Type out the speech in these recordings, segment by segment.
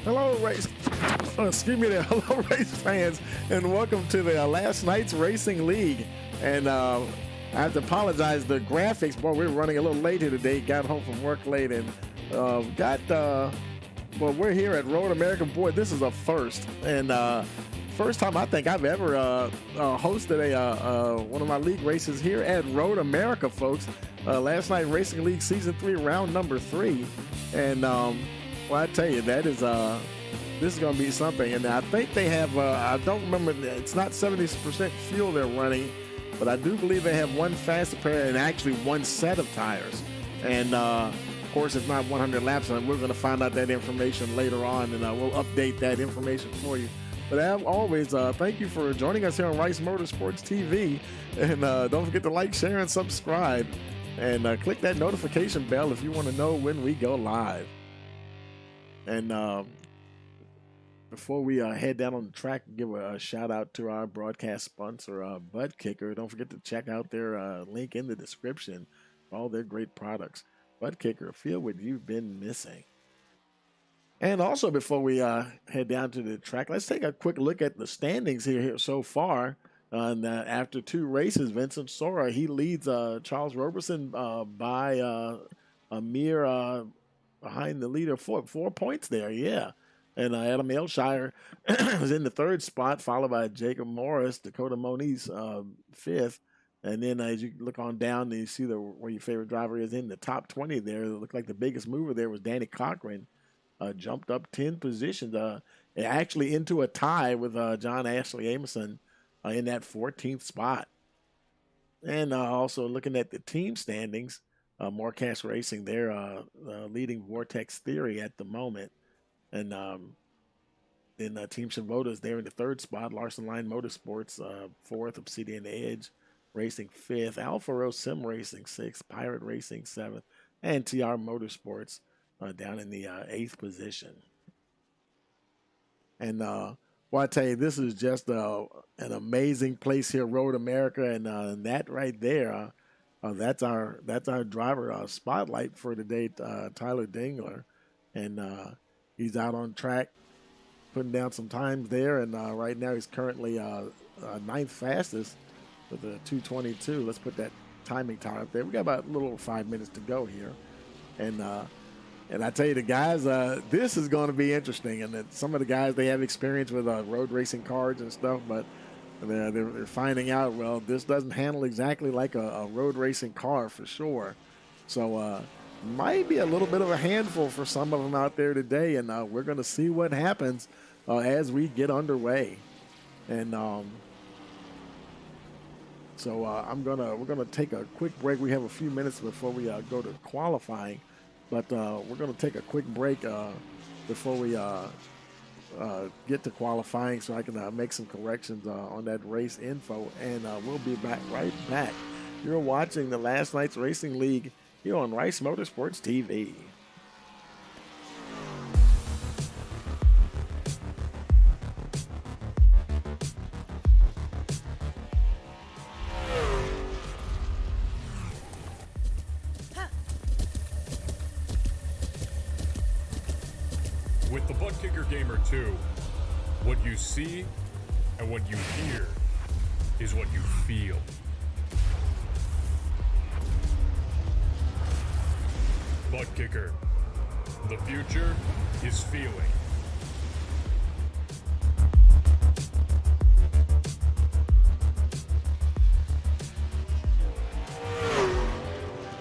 Hello, race. Excuse me there. Hello, race fans, and welcome to the last night's racing league. And I have to apologize. The graphics, boy, we're running a little late here today. Got home from work late and well, we're here at Road America. Boy, this is a first, and first time I think I've ever hosted one of my league races here at Road America, folks. Last night Racing League Season 3, round number 3, and well, I tell you, that is this is going to be something. And I think they have I don't remember, it's not 70% fuel they're running, but I do believe they have one faster pair and actually one set of tires. And of course, it's not 100 laps, and we're going to find out that information later on, and we'll update that information for you. But as always, thank you for joining us here on Rice Motorsports TV. And don't forget to like, share, and subscribe. And click that notification bell if you want to know when we go live. And before we head down on the track, give a shout out to our broadcast sponsor, Butt Kicker. Don't forget to check out their link in the description for all their great products. Butt Kicker, feel what you've been missing. And also, before we head down to the track, let's take a quick look at the standings here so far. And after 2 races, Vincent Sora, he leads Charles Roberson by a mere behind the leader, 4 points there, yeah. And Adam Elshire is in the 3rd spot, followed by Jacob Morris, Dakota Moniz 5th. And then as you look on down, you see where your favorite driver is in the top 20 there. It looked like the biggest mover there was Danny Cochran. Jumped up 10 positions, actually into a tie with John Ashley Amerson in that 14th spot. And also looking at the team standings, Morecast Racing, they're leading Vortex Theory at the moment. And then Team Shimoda is there in the 3rd spot. Larson Line Motorsports, 4th. Obsidian Edge Racing, 5th. Alfa Rose Sim Racing, 6th. Pirate Racing, 7th. And TR Motorsports down in the 8th position. And well, I tell you, this is just an amazing place here, Road America, and that right there, that's our driver spotlight for today, Tyler Dingler, and he's out on track, putting down some times there, and right now he's currently 9th fastest with a 2:22. Let's put that timing time up there. We got about a little over 5 minutes to go here, and I tell you, the guys, this is going to be interesting. And some of the guys, they have experience with road racing cars and stuff, but they're finding out, well, this doesn't handle exactly like a road racing car for sure. So might be a little bit of a handful for some of them out there today, and we're going to see what happens as we get underway. And so we're gonna take a quick break. We have a few minutes before we go to qualifying. But we're going to take a quick break before we get to qualifying, so I can make some corrections on that race info. And we'll be right back. You're watching the Last Night's Racing League here on Rice Motorsports TV. With the Butt Kicker Gamer 2, what you see and what you hear is what you feel. Butt Kicker, the future is feeling.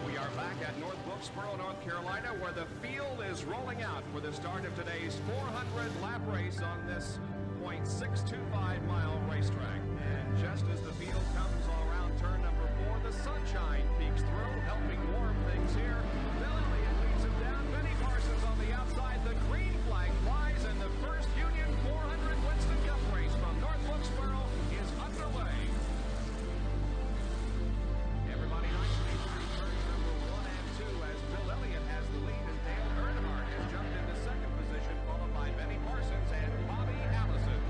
We are back at North Wilkesboro, North Carolina, where the field is rolling out for the start of today's 400-lap race on this .625-mile racetrack. And just as the field comes around turn number 4, the sunshine peeks through, helping warm things here. Bill Elliott leads him down. Benny Parsons on the outside. The green flag flies, and the first Union 400 Winston Cup race from North Wilkesboro is underway. Everybody nicely through turns number 1 and 2 as Bill Elliott has the lead, and Dale Earnhardt has jumped into 2nd position, followed by Benny Parsons and Bobby Allison.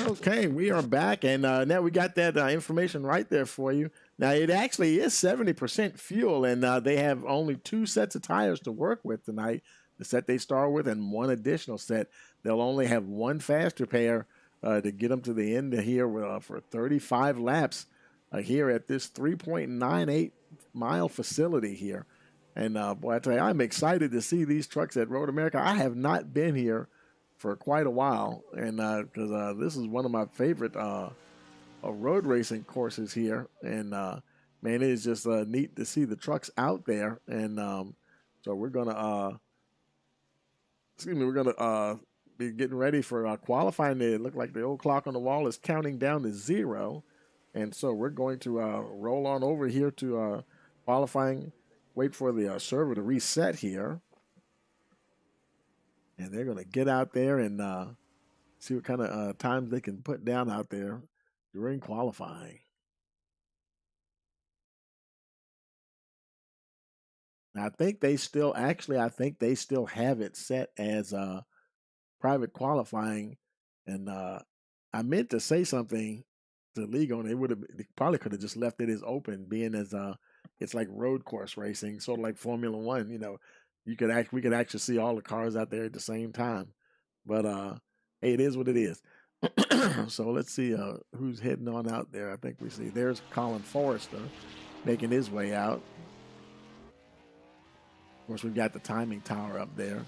Okay, we are back, and now we got that information right there for you. Now, it actually is 70% fuel, and they have only 2 sets of tires to work with tonight. The set they start with and 1 additional set. They'll only have 1 faster pair to get them to the end of here for 35 laps here at this 3.98-mile facility here. And, boy, I tell you, I'm excited to see these trucks at Road America. I have not been here for quite a while, and because this is one of my favorite road racing courses here, and man, it is just neat to see the trucks out there. And so we're gonna be getting ready for qualifying. It look like the old clock on the wall is counting down to 0, and so we're going to roll on over here to qualifying. Wait for the server to reset here. And they're going to get out there and see what kind of times they can put down out there during qualifying. Now, I think they still have it set as private qualifying. And I meant to say something to Ligo, and they probably could have just left it as open, being as it's like road course racing, sort of like Formula One, we could actually see all the cars out there at the same time. But hey, it is what it is. So let's see who's heading on out there. I think we see there's Colin Forrester making his way out. Of course, we've got the timing tower up there.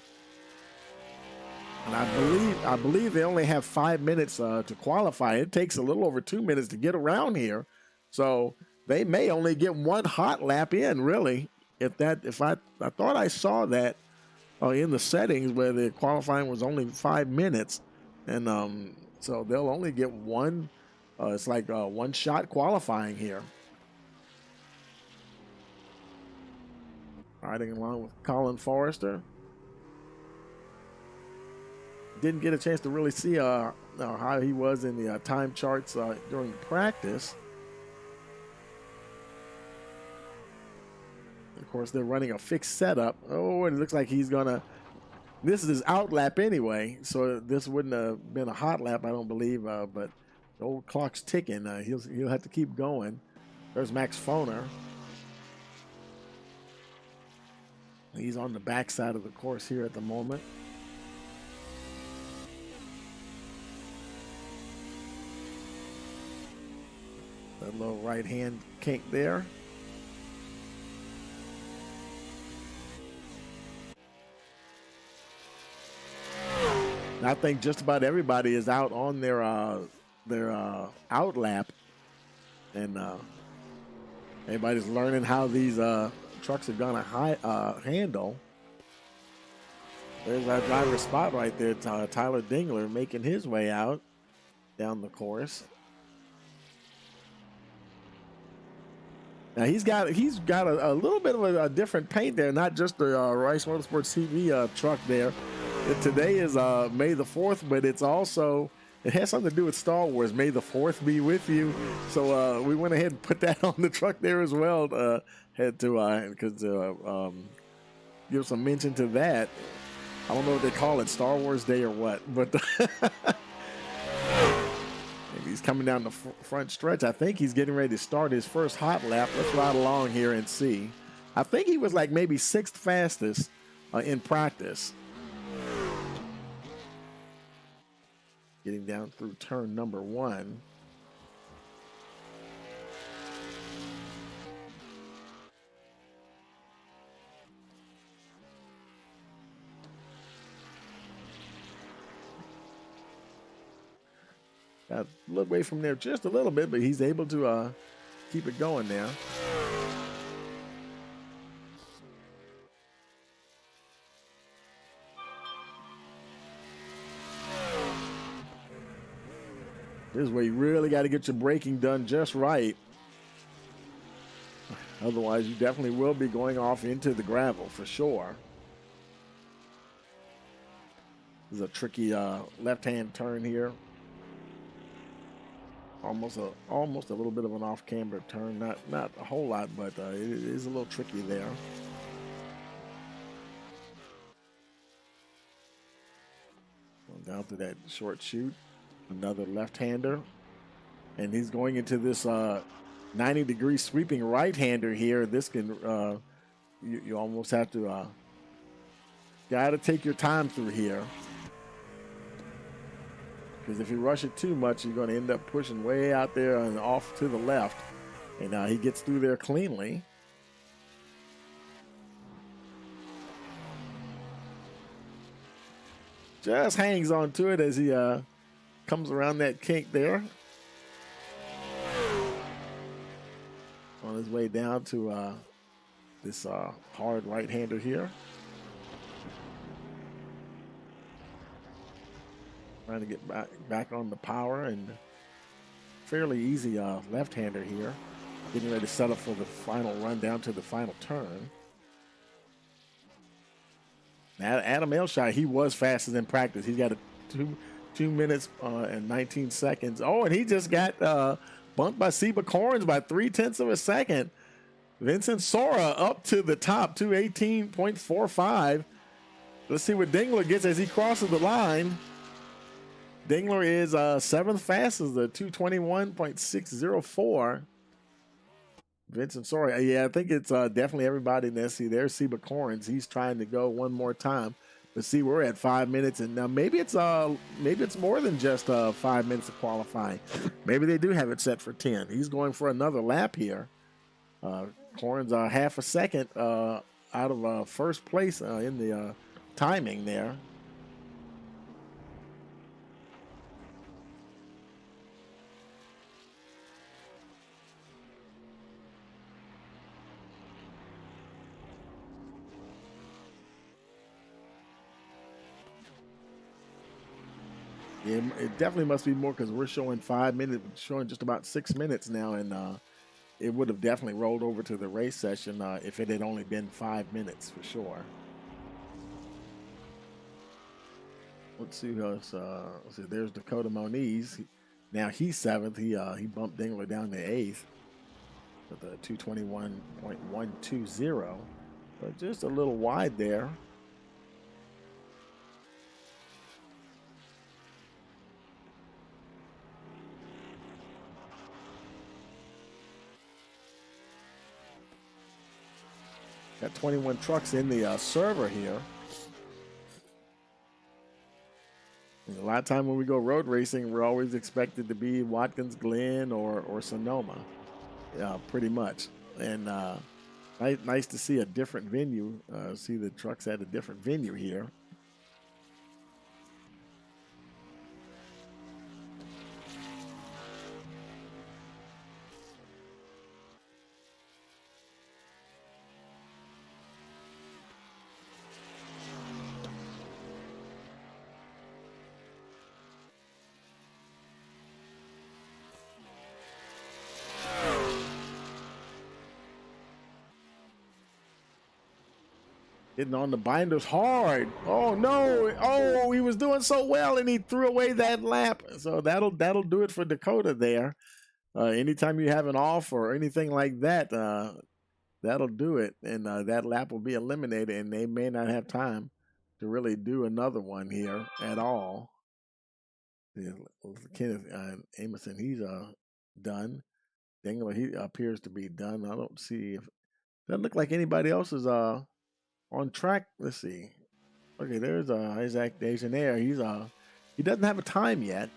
And I believe they only have 5 minutes to qualify. It takes a little over 2 minutes to get around here. So they may only get 1 hot lap in, really. I thought I saw that in the settings where the qualifying was only 5 minutes, and so they'll only get 1. It's like 1 shot qualifying here. Riding along with Colin Forrester. Didn't get a chance to really see how he was in the time charts during practice. Of course, they're running a fixed setup. Oh, and it looks like he's gonna. This is his out lap anyway, so this wouldn't have been a hot lap, I don't believe. But the old clock's ticking. He'll have to keep going. There's Max Foner. He's on the backside of the course here at the moment. That little right hand kink there. I think just about everybody is out on their out lap, and everybody's learning how these trucks are gonna handle. There's our driver's spot right there. Tyler Dingler making his way out down the course. Now he's got a little bit of a different paint there, not just the Rice Motorsports TV truck there. Today is May the 4th, but it has something to do with Star Wars. May the 4th be with you. So we went ahead and put that on the truck there as well. Had to give some mention to that. I don't know what they call it, Star Wars Day or what, but he's coming down the front stretch. I think he's getting ready to start his first hot lap. Let's ride along here and see. I think he was like maybe 6th fastest in practice. Getting down through turn number 1. Got a little way from there just a little bit, but he's able to keep it going there. This is where you really got to get your braking done just right. Otherwise, you definitely will be going off into the gravel for sure. This is a tricky left-hand turn here. Almost a little bit of an off-camber turn. Not a whole lot, but it is a little tricky there. Going down to that short chute. Another left-hander. And he's going into this 90-degree sweeping right-hander here. This can, you almost have to, got to take your time through here. Because if you rush it too much, you're going to end up pushing way out there and off to the left. And he gets through there cleanly. Just hangs on to it as he comes around that kink there. On his way down to this hard right-hander here. Trying to get back on the power, and fairly easy left-hander here. Getting ready to set up for the final run down to the final turn. Now, Adam Elshai, he was fastest in practice. He's got a 2 minutes and 19 seconds. Oh, and he just got bumped by Seba Corns by 0.3 of a second. Vincent Sora up to the top, 218.45. Let's see what Dingler gets as he crosses the line. Dingler is 7th fastest, the 221.604. Vincent Sora, yeah, I think it's definitely everybody in the SC. There's Seba Corns. He's trying to go one more time. But see, we're at 5 minutes, and now maybe it's more than just 5 minutes of qualifying. Maybe they do have it set for 10. He's going for another lap here. Corns half a second out of first place in the timing there. It definitely must be more because we're showing 5 minutes, showing just about 6 minutes now, and it would have definitely rolled over to the race session if it had only been 5 minutes for sure. Let's see who else. Let's see, there's Dakota Moniz. Now he's 7th. He bumped Dingler down to 8th with a 221.120, but just a little wide there. Got 21 trucks in the server here. And a lot of time when we go road racing, we're always expected to be Watkins Glen or Sonoma, pretty much. And nice to see a different venue, see the trucks at a different venue here. Hitting on the binders hard. Oh no! Oh, he was doing so well, and he threw away that lap. So that'll do it for Dakota there. Anytime you have an off or anything like that, that'll do it, and that lap will be eliminated, and they may not have time to really do another one here at all. Yeah, Kenneth Amerson, he's done. Dingler, he appears to be done. I don't see if doesn't look like anybody else is on track. Let's see. Okay, there's Isaac Degenaire. He doesn't have a time yet.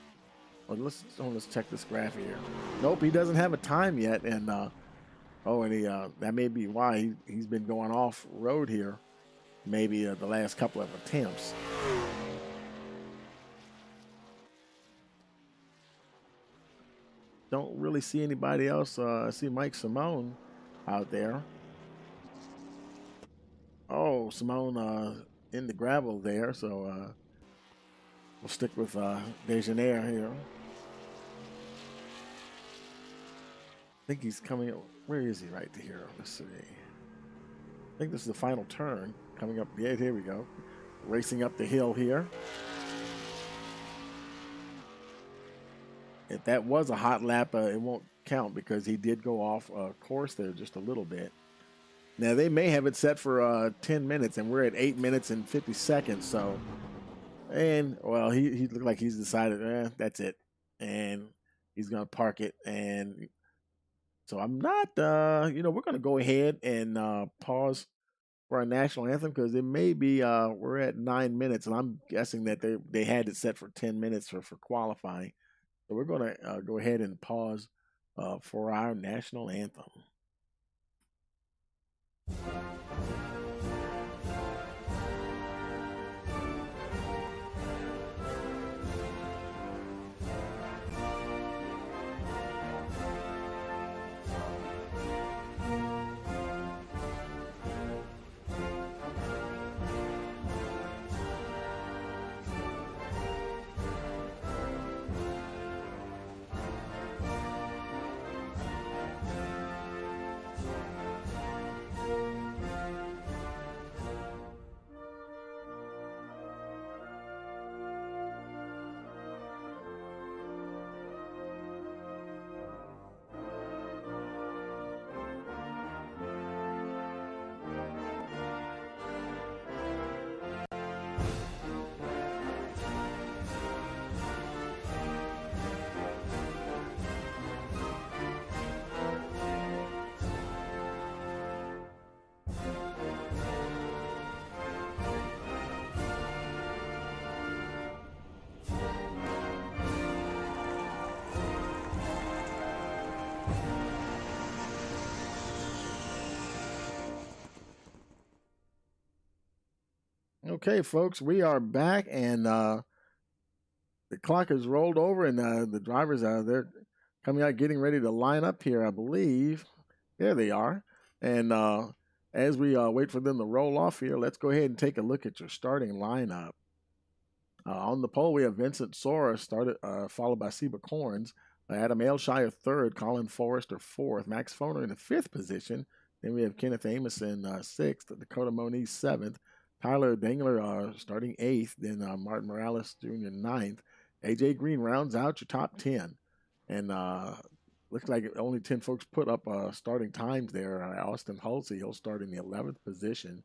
Well, let's check this graph here. Nope, he doesn't have a time yet, and that may be why he's been going off road here. Maybe the last couple of attempts. Don't really see anybody else. I see Mike Simone out there. Oh, Simone in the gravel there, so we'll stick with Degenaire here. I think he's coming up. Where is he right here? Let's see. I think this is the final turn coming up. Yeah, here we go. Racing up the hill here. If that was a hot lap, it won't count because he did go off course there just a little bit. Now, they may have it set for 10 minutes, and we're at 8 minutes and 50 seconds, so And well, he looked like he's decided, that's it, and he's gonna park it. And so I'm not, we're gonna go ahead and pause for our national anthem because it may be we're at 9 minutes, and I'm guessing that they had it set for 10 minutes for qualifying. So we're gonna go ahead and pause for our national anthem. Okay, folks, we are back, and the clock has rolled over, and the drivers they're coming out, getting ready to line up here. I believe there they are, and as we wait for them to roll off here, let's go ahead and take a look at your starting lineup. On the pole, we have Vincent Sora started, followed by Seba Corns, Adam Ailshire third, Colin Forrester fourth, Max Foner in the fifth position. Then we have Kenneth Amos in sixth, Dakota Moniz seventh, Tyler Dangler starting eighth, then Martin Morales Jr. ninth. AJ Green rounds out your top 10. And looks like only 10 folks put up starting times there. Austin Halsey, he'll start in the 11th position.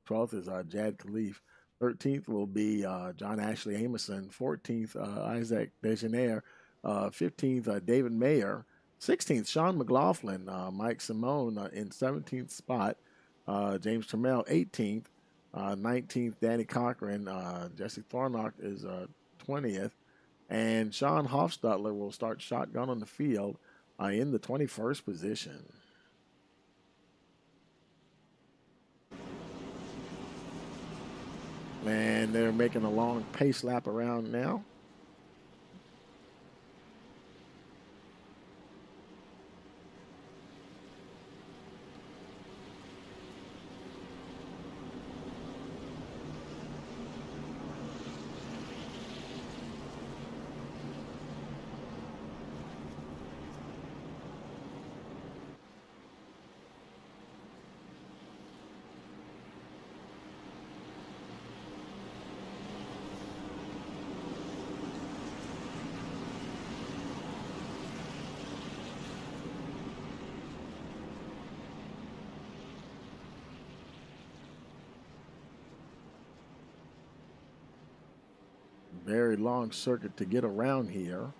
12th is Jad Khalif. 13th will be John Ashley Amoson. 14th, Isaac Degenaire. 15th, David Mayer. 16th, Sean McLaughlin. Mike Simone in 17th spot. James Trammell, 18th. 19th, Danny Cochran. Jesse Thornock is 20th. And Sean Hofstadler will start shotgun on the field in the 21st position. And they're making a long pace lap around now. Very long circuit to get around here.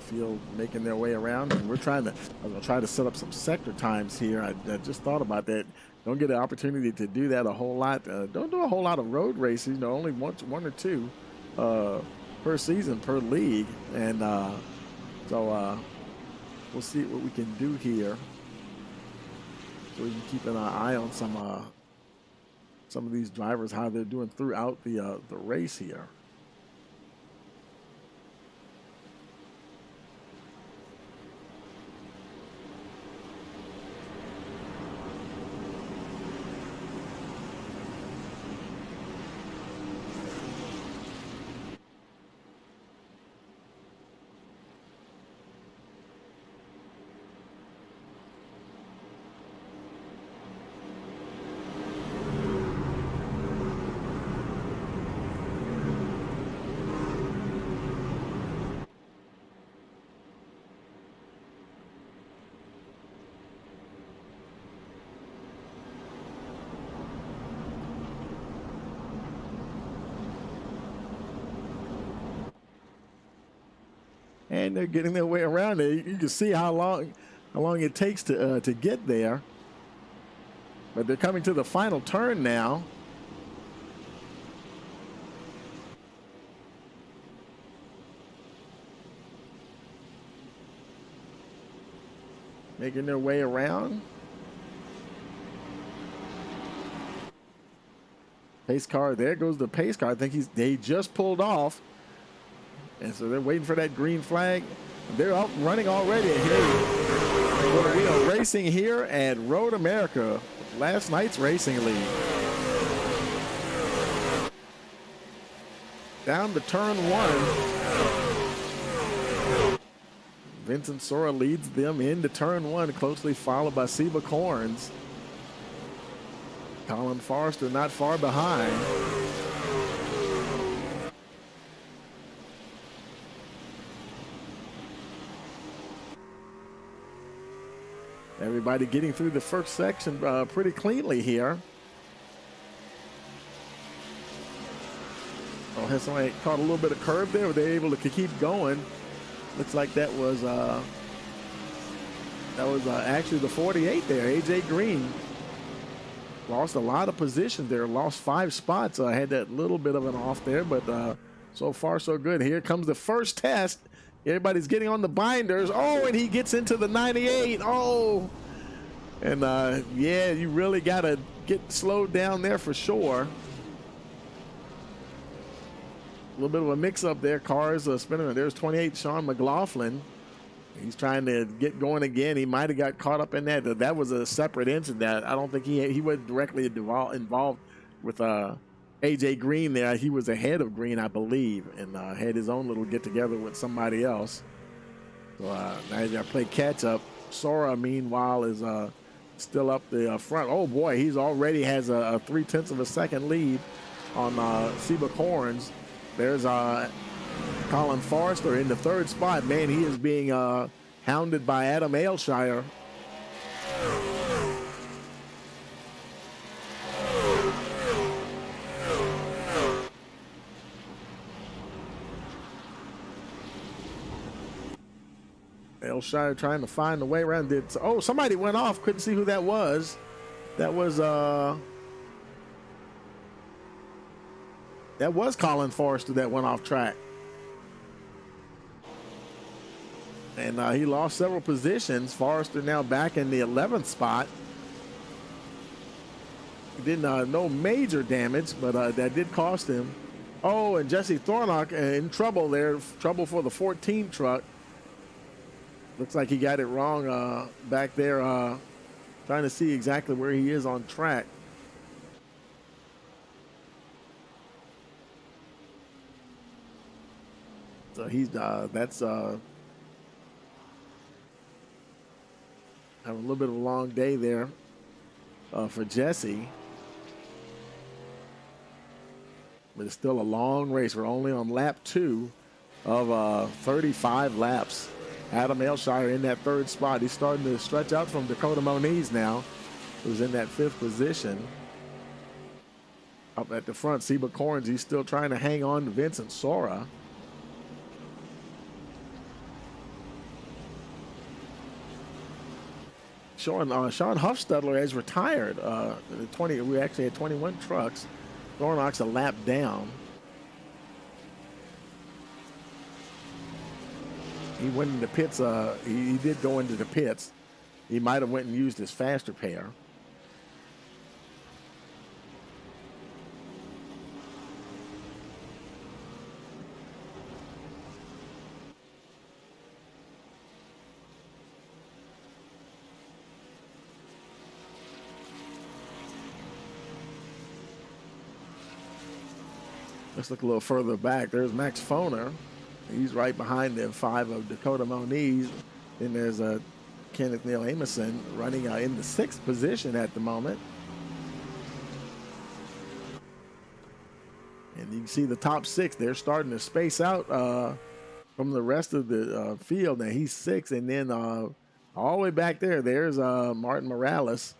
Field making their way around, and I'm gonna try to set up some sector times here. I just thought about that. Don't get an opportunity to do that a whole lot. Don't do a whole lot of road races. Only one or two per season per league, and so we'll see what we can do here, so we can keep an eye on some of these drivers, how they're doing throughout the race here. and they're getting their way around it. You can see how long it takes to get there. But they're coming to the final turn now. Making their way around. Pace car, there goes the pace car. I think they just pulled off. And so they're waiting for that green flag. They're up running already. Here we are racing here at Road America, last night's racing league. Down to turn one. Vincent Sora leads them into turn one, closely followed by Seba Corns. Colin Forrester not far behind. Everybody getting through the first section pretty cleanly here. Oh, has somebody caught a little bit of curve there? Were they able to keep going? Looks like that was actually the 48 there. AJ Green lost a lot of positions there. Lost 5 spots. Had that little bit of an off there, but so far so good. Here comes the first test. Everybody's getting on the binders. Oh, and he gets into the 98. Oh, and yeah, you really got to get slowed down there for sure. A little bit of a mix-up there. Cars spinning. There's 28, Sean McLaughlin. He's trying to get going again. He might have got caught up in that. That was a separate incident. I don't think he wasn't directly involved with AJ Green there. He was ahead of Green, I believe, and had his own little get-together with somebody else. So now he's got to play catch-up. Sora, meanwhile, is still up the front. Oh, boy, he's already has a 0.3 of a second lead on Seba Corns. There's Colin Forrester in the 3rd spot. Man, he is being hounded by Adam Ailshire. Ailshire trying to find the way around it. Oh, somebody went off. Couldn't see who that was. That was Colin Forrester that went off track. And he lost several positions. Forrester now back in the 11th spot. He did no major damage, but that did cost him. Oh, and Jesse Thornock in trouble there. Trouble for the 14 truck. Looks like he got it wrong back there. Trying to see exactly where he is on track. So he's that's having a little bit of a long day there for Jesse. But it's still a long race. We're only on lap 2 of 35 laps. Adam Ailshire in that 3rd spot. He's starting to stretch out from Dakota Moniz now, who's in that 5th position. Up at the front, Seba Corns, he's still trying to hang on to Vincent Sora. Sean Huffstudler has retired. We actually had 21 trucks. Thornock's a lap down. He went into pits. He did go into the pits. He might have went and used his faster pair. Let's look a little further back. There's Max Foner. He's right behind the 5 of Dakota Moniz. Then there's Kenneth Neal Amerson running in the 6th position at the moment. And you can see the top 6. They're starting to space out from the rest of the field. Now he's 6, and then all the way back there's Martin Morales.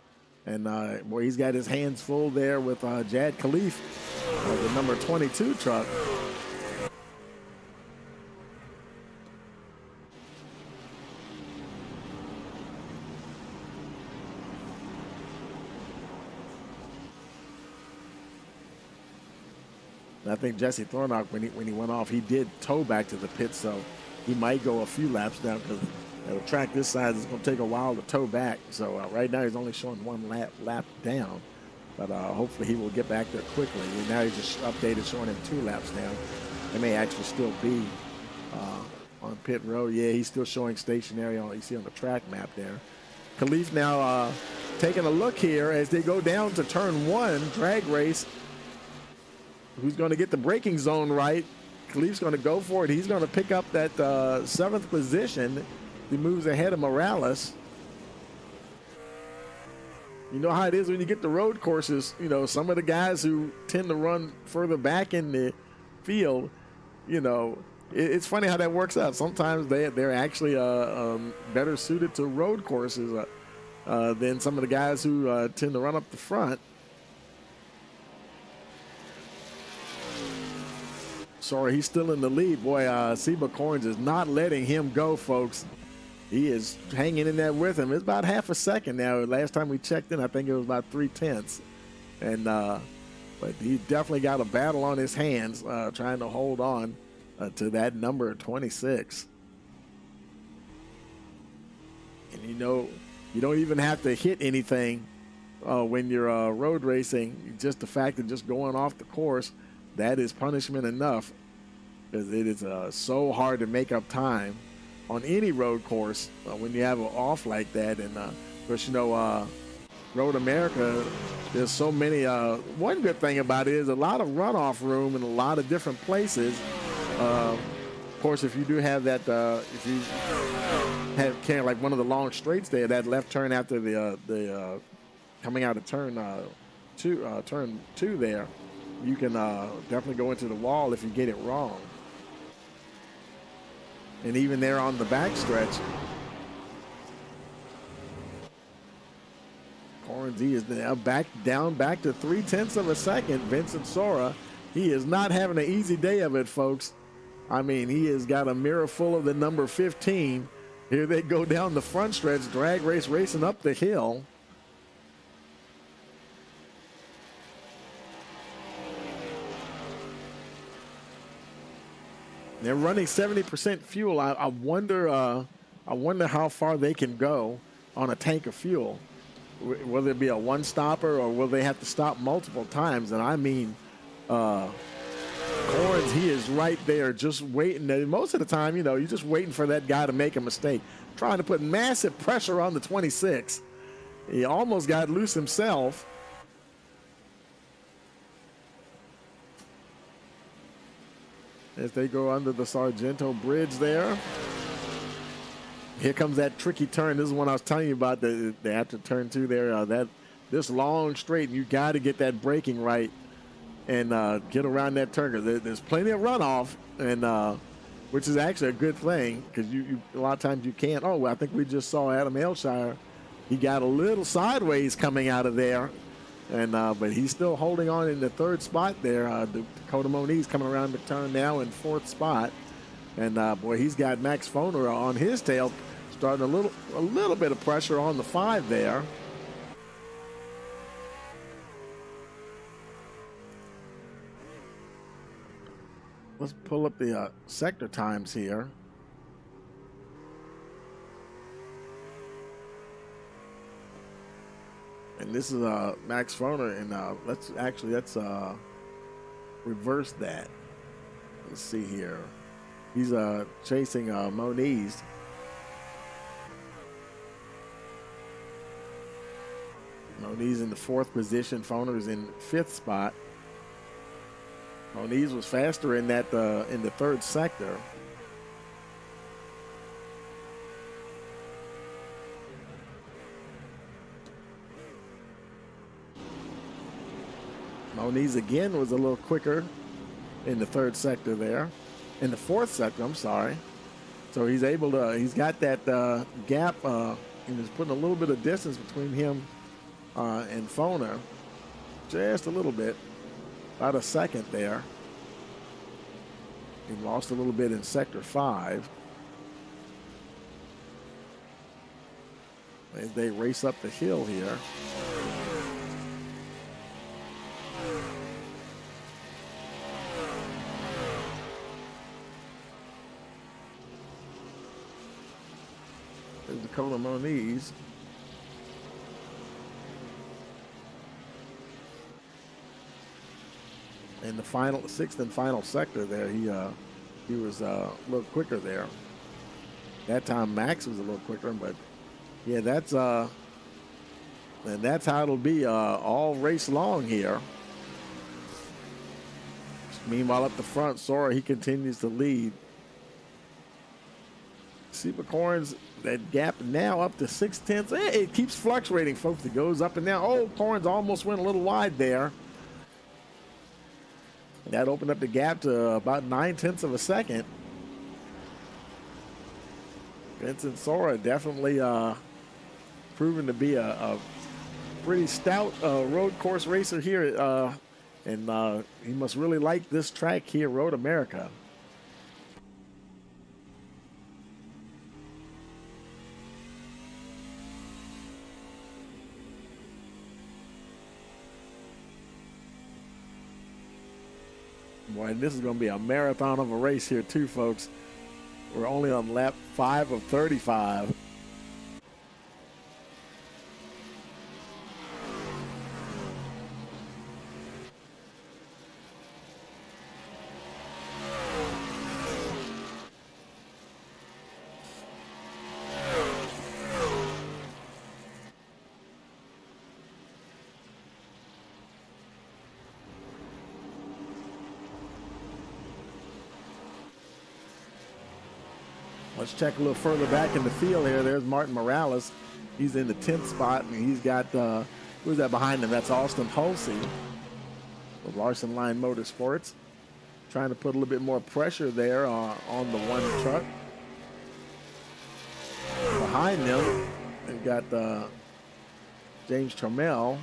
And boy, he's got his hands full there with Jad Khalif, the number 22 truck. And I think Jesse Thornock, when he went off, he did tow back to the pit, so he might go a few laps down because at a track this size, it's going to take a while to tow back. So right now he's only showing one lap down, but hopefully he will get back there quickly. And now he's just updated showing him 2 laps down. They may actually still be on pit road. Yeah, he's still showing stationary on, you see on the track map there. Khalif now taking a look here as they go down to turn 1, drag race. Who's going to get the braking zone right? Khalif's going to go for it. He's going to pick up that 7th position. He moves ahead of Morales. You know how it is when you get to road courses. You know, some of the guys who tend to run further back in the field, you know, it's funny how that works out. Sometimes they're actually better suited to road courses than some of the guys who tend to run up the front. Sorry, he's still in the lead. Boy, Seba Corns is not letting him go, folks. He is hanging in there with him. It's about half a second now. Last time we checked in, I think it was about 3/10. And but he definitely got a battle on his hands trying to hold on to that number 26. And you know, you don't even have to hit anything when you're road racing. Just the fact of just going off the course, that is punishment enough, because it is so hard to make up time on any road course when you have an off like that. And of course, you know, Road America, there's so many. One good thing about it is a lot of runoff room in a lot of different places. Of course, if you do have that, if you have kind of like one of the long straights there, that left turn after the coming out of turn two there, you can definitely go into the wall if you get it wrong. And even there on the back stretch, Corns, he is now back to 0.3 of a second. Vincent Sora, he is not having an easy day of it, folks. I mean, he has got a mirror full of the number 15. Here they go down the front stretch, drag race racing up the hill. They're running 70% fuel. I wonder how far they can go on a tank of fuel. Will it be a one-stopper, or will they have to stop multiple times? And I mean, Corns, he is right there just waiting. And most of the time, you know, you're just waiting for that guy to make a mistake, trying to put massive pressure on the 26. He almost got loose himself. As they go under the Sargento Bridge there. Here comes that tricky turn. This is one I was telling you about, the after turn 2 there. This long straight, you got to get that braking right and get around that turn. There's plenty of runoff, and which is actually a good thing, because you a lot of times you can't. Oh, I think we just saw Adam Elshire. He got a little sideways coming out of there. And but he's still holding on in the 3rd spot there. Dakota Moniz coming around the turn now in 4th spot. And boy, he's got Max Foner on his tail, starting a little bit of pressure on the 5 there. Let's pull up the sector times here. And this is Max Foner, and let's reverse that. Let's see here. He's chasing Moniz. Moniz in the 4th position. Foner is in 5th spot. Moniz was faster in that in the 3rd sector. Moniz again was a little quicker in the 3rd sector there. In the 4th sector, I'm sorry. So he's able to, he's got that gap, and he's putting a little bit of distance between him and Foner. Just a little bit. About a second there. He lost a little bit in sector 5. As they race up the hill here. There's Dakota Moniz. In the sixth and final sector there, he was a little quicker there. That time Max was a little quicker, but yeah, and that's how it'll be all race long here. Meanwhile, up the front, Sora, he continues to lead. See McCorns, that gap now up to 6/10. It keeps fluctuating, folks. It goes up and down. Oh, Corns almost went a little wide there. That opened up the gap to about 9/10 of a second. Vincent Sora definitely proven to be a pretty stout road course racer here. And he must really like this track here, Road America. Boy, this is going to be a marathon of a race here too, folks. We're only on lap 5 of 35. Let's check a little further back in the field here. There's Martin Morales. He's in the 10th spot, and he's got, who's that behind him? That's Austin Hulsey of Larson Line Motorsports. Trying to put a little bit more pressure there on the one truck. Behind them, they've got James Trammell,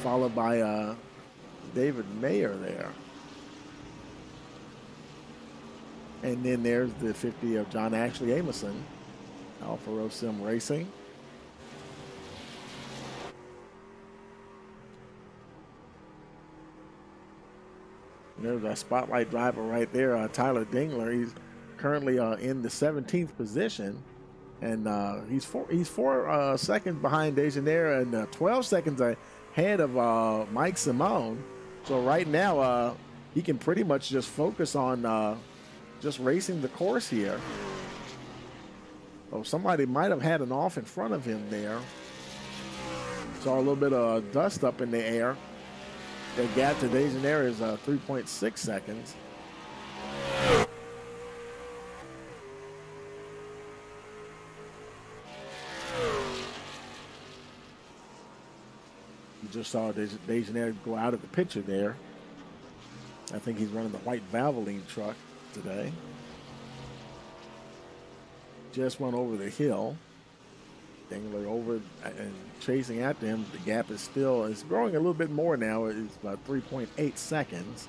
followed by David Mayer there. And then there's the 50 of John Ashley Amerson, Alfa Romeo Sim Racing. And there's a spotlight driver right there, Tyler Dingler. He's currently in the 17th position, and he's four seconds behind Dejaneire and 12 seconds ahead of Mike Simone. So right now, he can pretty much just focus on just racing the course here. Oh, somebody might have had an off in front of him there. Saw a little bit of dust up in the air. The gap to Dejaneire is 3.6 seconds. You just saw Dejaneire go out of the picture there. I think he's running the white Valvoline truck today. Just went over the hill. Dingler over and chasing after him. The gap is growing a little bit more now. It's about 3.8 seconds.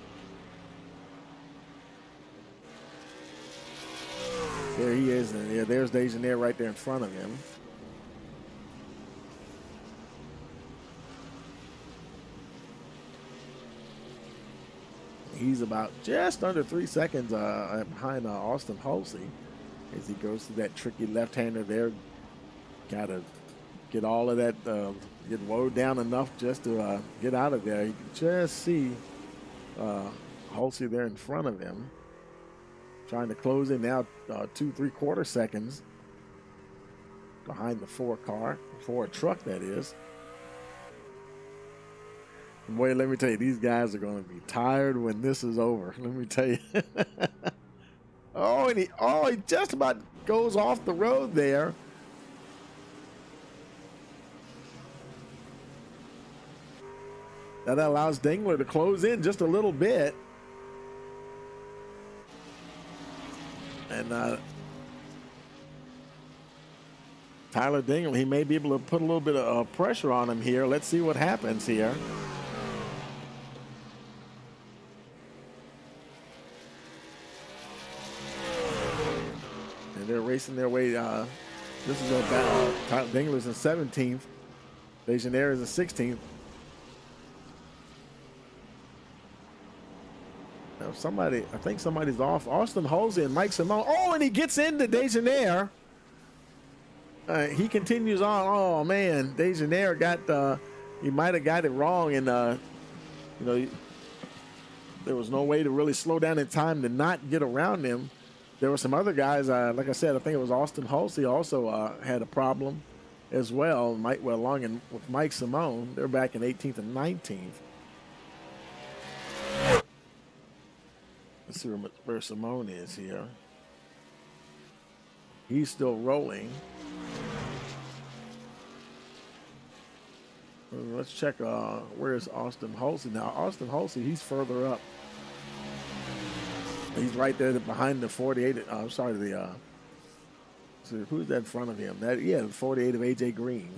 There he is, and yeah, there's Dejaneire right there in front of him. He's about just under 3 seconds behind Austin Hulsey as he goes through that tricky left-hander there. Got to get all of that, get lowered down enough just to get out of there. You can just see Hulsey there in front of him. Trying to close in now 2 3/4 seconds behind the Ford truck, that is. Boy, let me tell you, these guys are going to be tired when this is over. Let me tell you. He just about goes off the road there. That allows Dingler to close in just a little bit. And Tyler Dingler, he may be able to put a little bit of pressure on him here. Let's see what happens here. They're racing their way. This is about Dingler's in 17th. Dejaneire is in 16th. Now I think somebody's off. Austin Halsey and Mike Simone. Oh, and he gets into Degenaire. He continues on. Oh man, Degenaire got he might have got it wrong, and you know, there was no way to really slow down in time to not get around him. There were some other guys, like I said, I think it was Austin Halsey also had a problem as well. Mike went along and with Mike Simone, they're back in 18th and 19th. Let's see where Simone is here. He's still rolling. Let's check where is Austin Halsey now. Austin Halsey, he's further up. He's right there behind the 48. I'm sorry, so who's that in front of him? The 48 of AJ Green.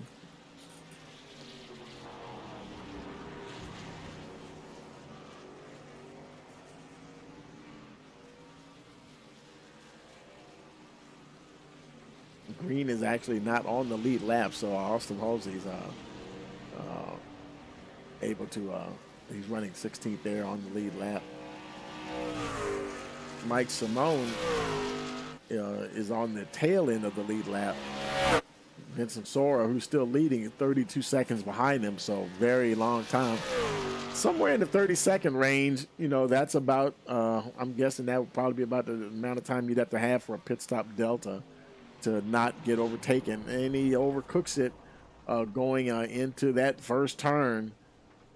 Green is actually not on the lead lap, so Austin Halsey's able to. He's running 16th there on the lead lap. Mike Simone is on the tail end of the lead lap. Vincent Sora, who's still leading, at 32 seconds behind him, so very long time. Somewhere in the 30-second range, that's about, I'm guessing that would probably be about the amount of time you'd have to have for a pit stop delta to not get overtaken. And he overcooks it going into that first turn,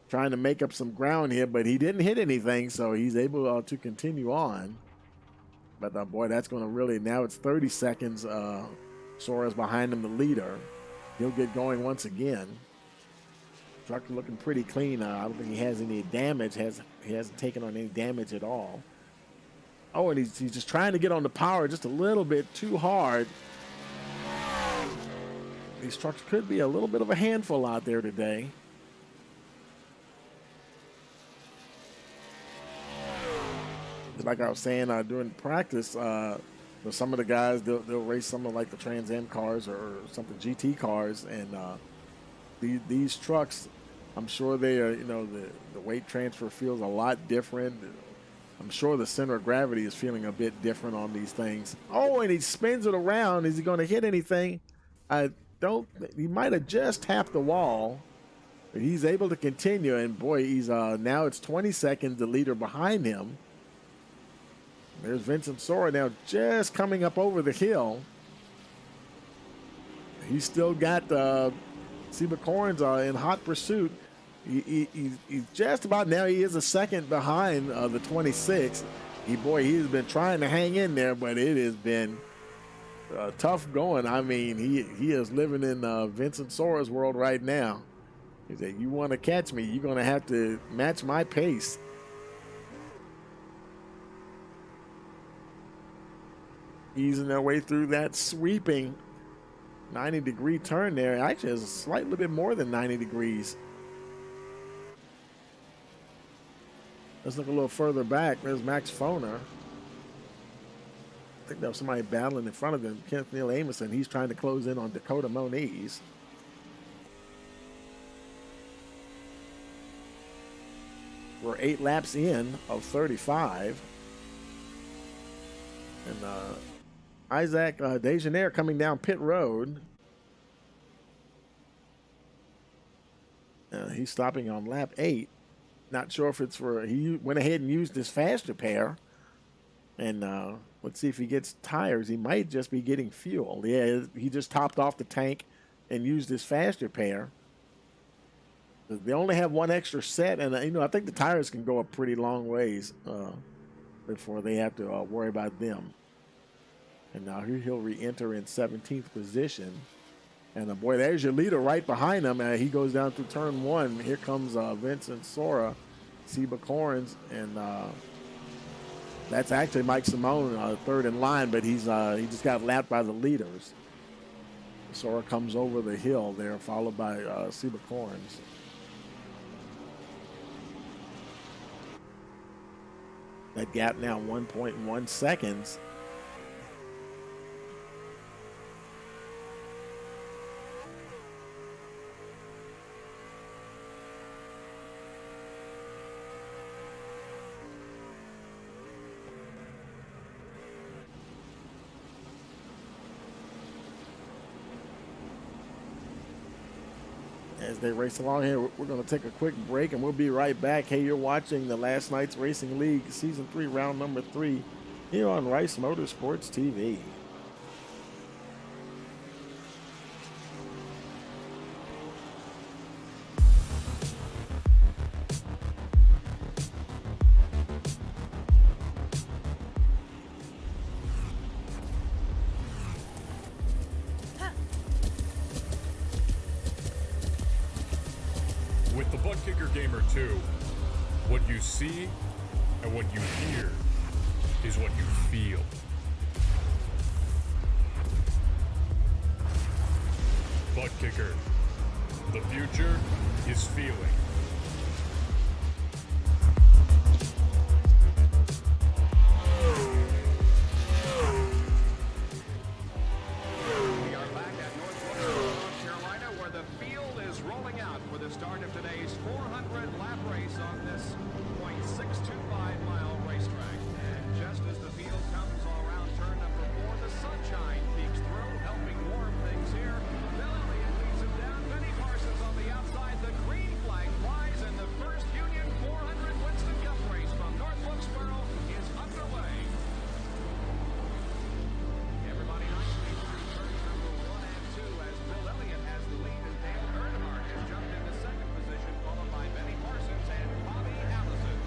trying to make up some ground here, but he didn't hit anything, so he's able to continue on. But boy, that's going to really, now it's 30 seconds. Sora's behind him, the leader. He'll get going once again. Truck looking pretty clean. I don't think he has any damage. He hasn't taken on any damage at all. Oh, and he's just trying to get on the power just a little bit too hard. These trucks could be a little bit of a handful out there today. Like I was saying during practice, some of the guys, they'll race some of like the Trans Am cars or something, GT cars, and these trucks, I'm sure they are, the weight transfer feels a lot different. I'm sure the center of gravity is feeling a bit different on these things. Oh, and he spins it around. Is he going to hit anything? He might have just tapped the wall. But he's able to continue, and boy, he's now it's 20 seconds, the leader behind him. There's Vincent Sora now just coming up over the hill. He's still got Seba Corns in hot pursuit. He's just about now. He is a second behind the 26. He's been trying to hang in there, but it has been tough going. I mean, he is living in Vincent Sora's world right now. He said, "You want to catch me? You're going to have to match my pace." Easing their way through that sweeping 90-degree turn there. Actually, it's slightly bit more than 90 degrees. Let's look a little further back. There's Max Foner. I think there was somebody battling in front of him. Kenneth Neal Amundsen. He's trying to close in on Dakota Moniz. We're 8 laps in of 35. And Isaac Degenaire coming down pit road. He's stopping on lap 8. Not sure if it's he went ahead and used his fast repair. And let's see if he gets tires. He might just be getting fuel. Yeah, he just topped off the tank and used his fast repair. They only have one extra set, and I think the tires can go a pretty long ways before they have to worry about them. And now he'll re-enter in 17th position. And boy, there's your leader right behind him. He goes down through turn 1. Here comes Vincent Sora, Seba Corns, and that's actually Mike Simone, third in line, but he just got lapped by the leaders. Sora comes over the hill there, followed by Seba Corns. That gap now 1.1 seconds. as they race along here. We're going to take a quick break and we'll be right back. Hey, you're watching the Last Night's Racing League Season 3, Round Number 3 here on Rice Motorsports TV. With the Butt Kicker Gamer 2, what you see and what you hear is what you feel. Butt Kicker. The future is feeling. We are back at North Wilkesboro, North Carolina, where the field is rolling out for the start of today's 400-lap race on this .625-mile racetrack. And just as the field comes around turn number 4, the sunshine peeks through, helping warm things here. Bill Elliott leads him down. Benny Parsons on the outside. The green flag flies, and the first Union 400 Winston Cup race from North Wilkesboro is underway. Everybody nicely through turns number 1 and 2 as Bill Elliott has the lead, and Dale Earnhardt has jumped into second position, followed by Benny Parsons and Bobby Allison.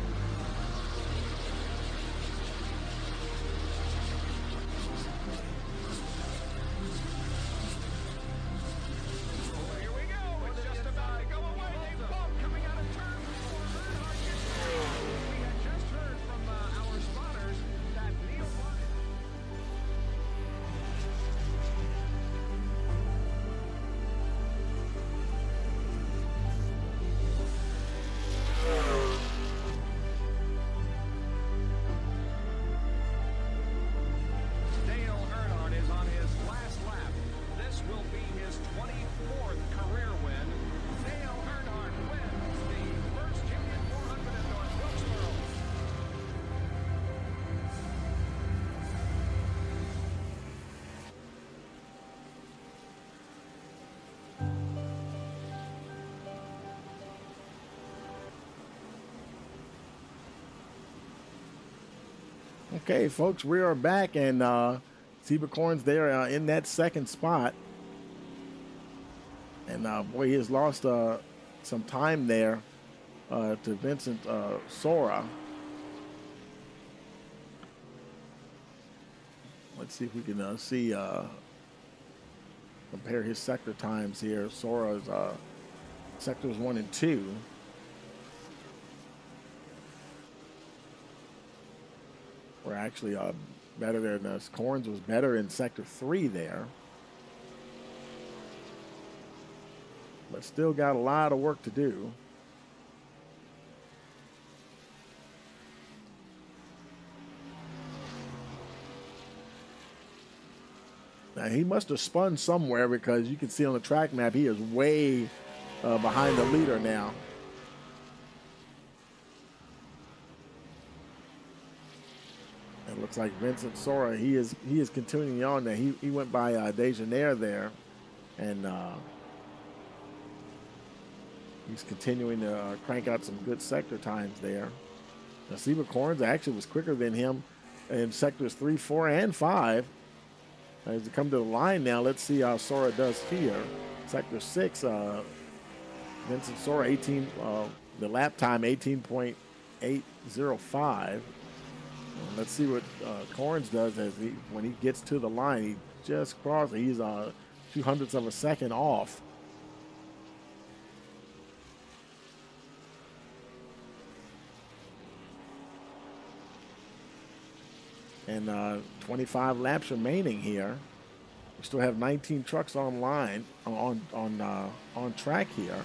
Oh, here we go. It's just about to go away. They bump coming out of turn 4. Earnhardt gets through. We had just heard from our spotters that Neil Martin. Dale Earnhardt is on his last lap. This will be his 24th career win. Dale Earnhardt wins the first Union 400 at North Wilkesboro. Okay, folks, we are back, and Seba Corns there in that second spot. And boy, he has lost some time there to Vincent Sora. Let's see if we can compare his sector times here. Sora's sectors 1 and 2. Were actually better than us. Corns was better in sector 3 there. But still got a lot of work to do. Now he must have spun somewhere because you can see on the track map he is way behind the leader now. It looks like Vincent Sora, he is continuing on there. He went by Dejaneire there, and he's continuing to crank out some good sector times there. Now, Seba Corns actually was quicker than him in sectors 3, 4, and 5. As they come to the line now, let's see how Sora does here. Sector 6, Vincent Sora, the lap time 18.805. Let's see what Corns does when he gets to the line. He just crosses. He's 0.02 of a second off. And 25 laps remaining here. We still have 19 trucks on track here.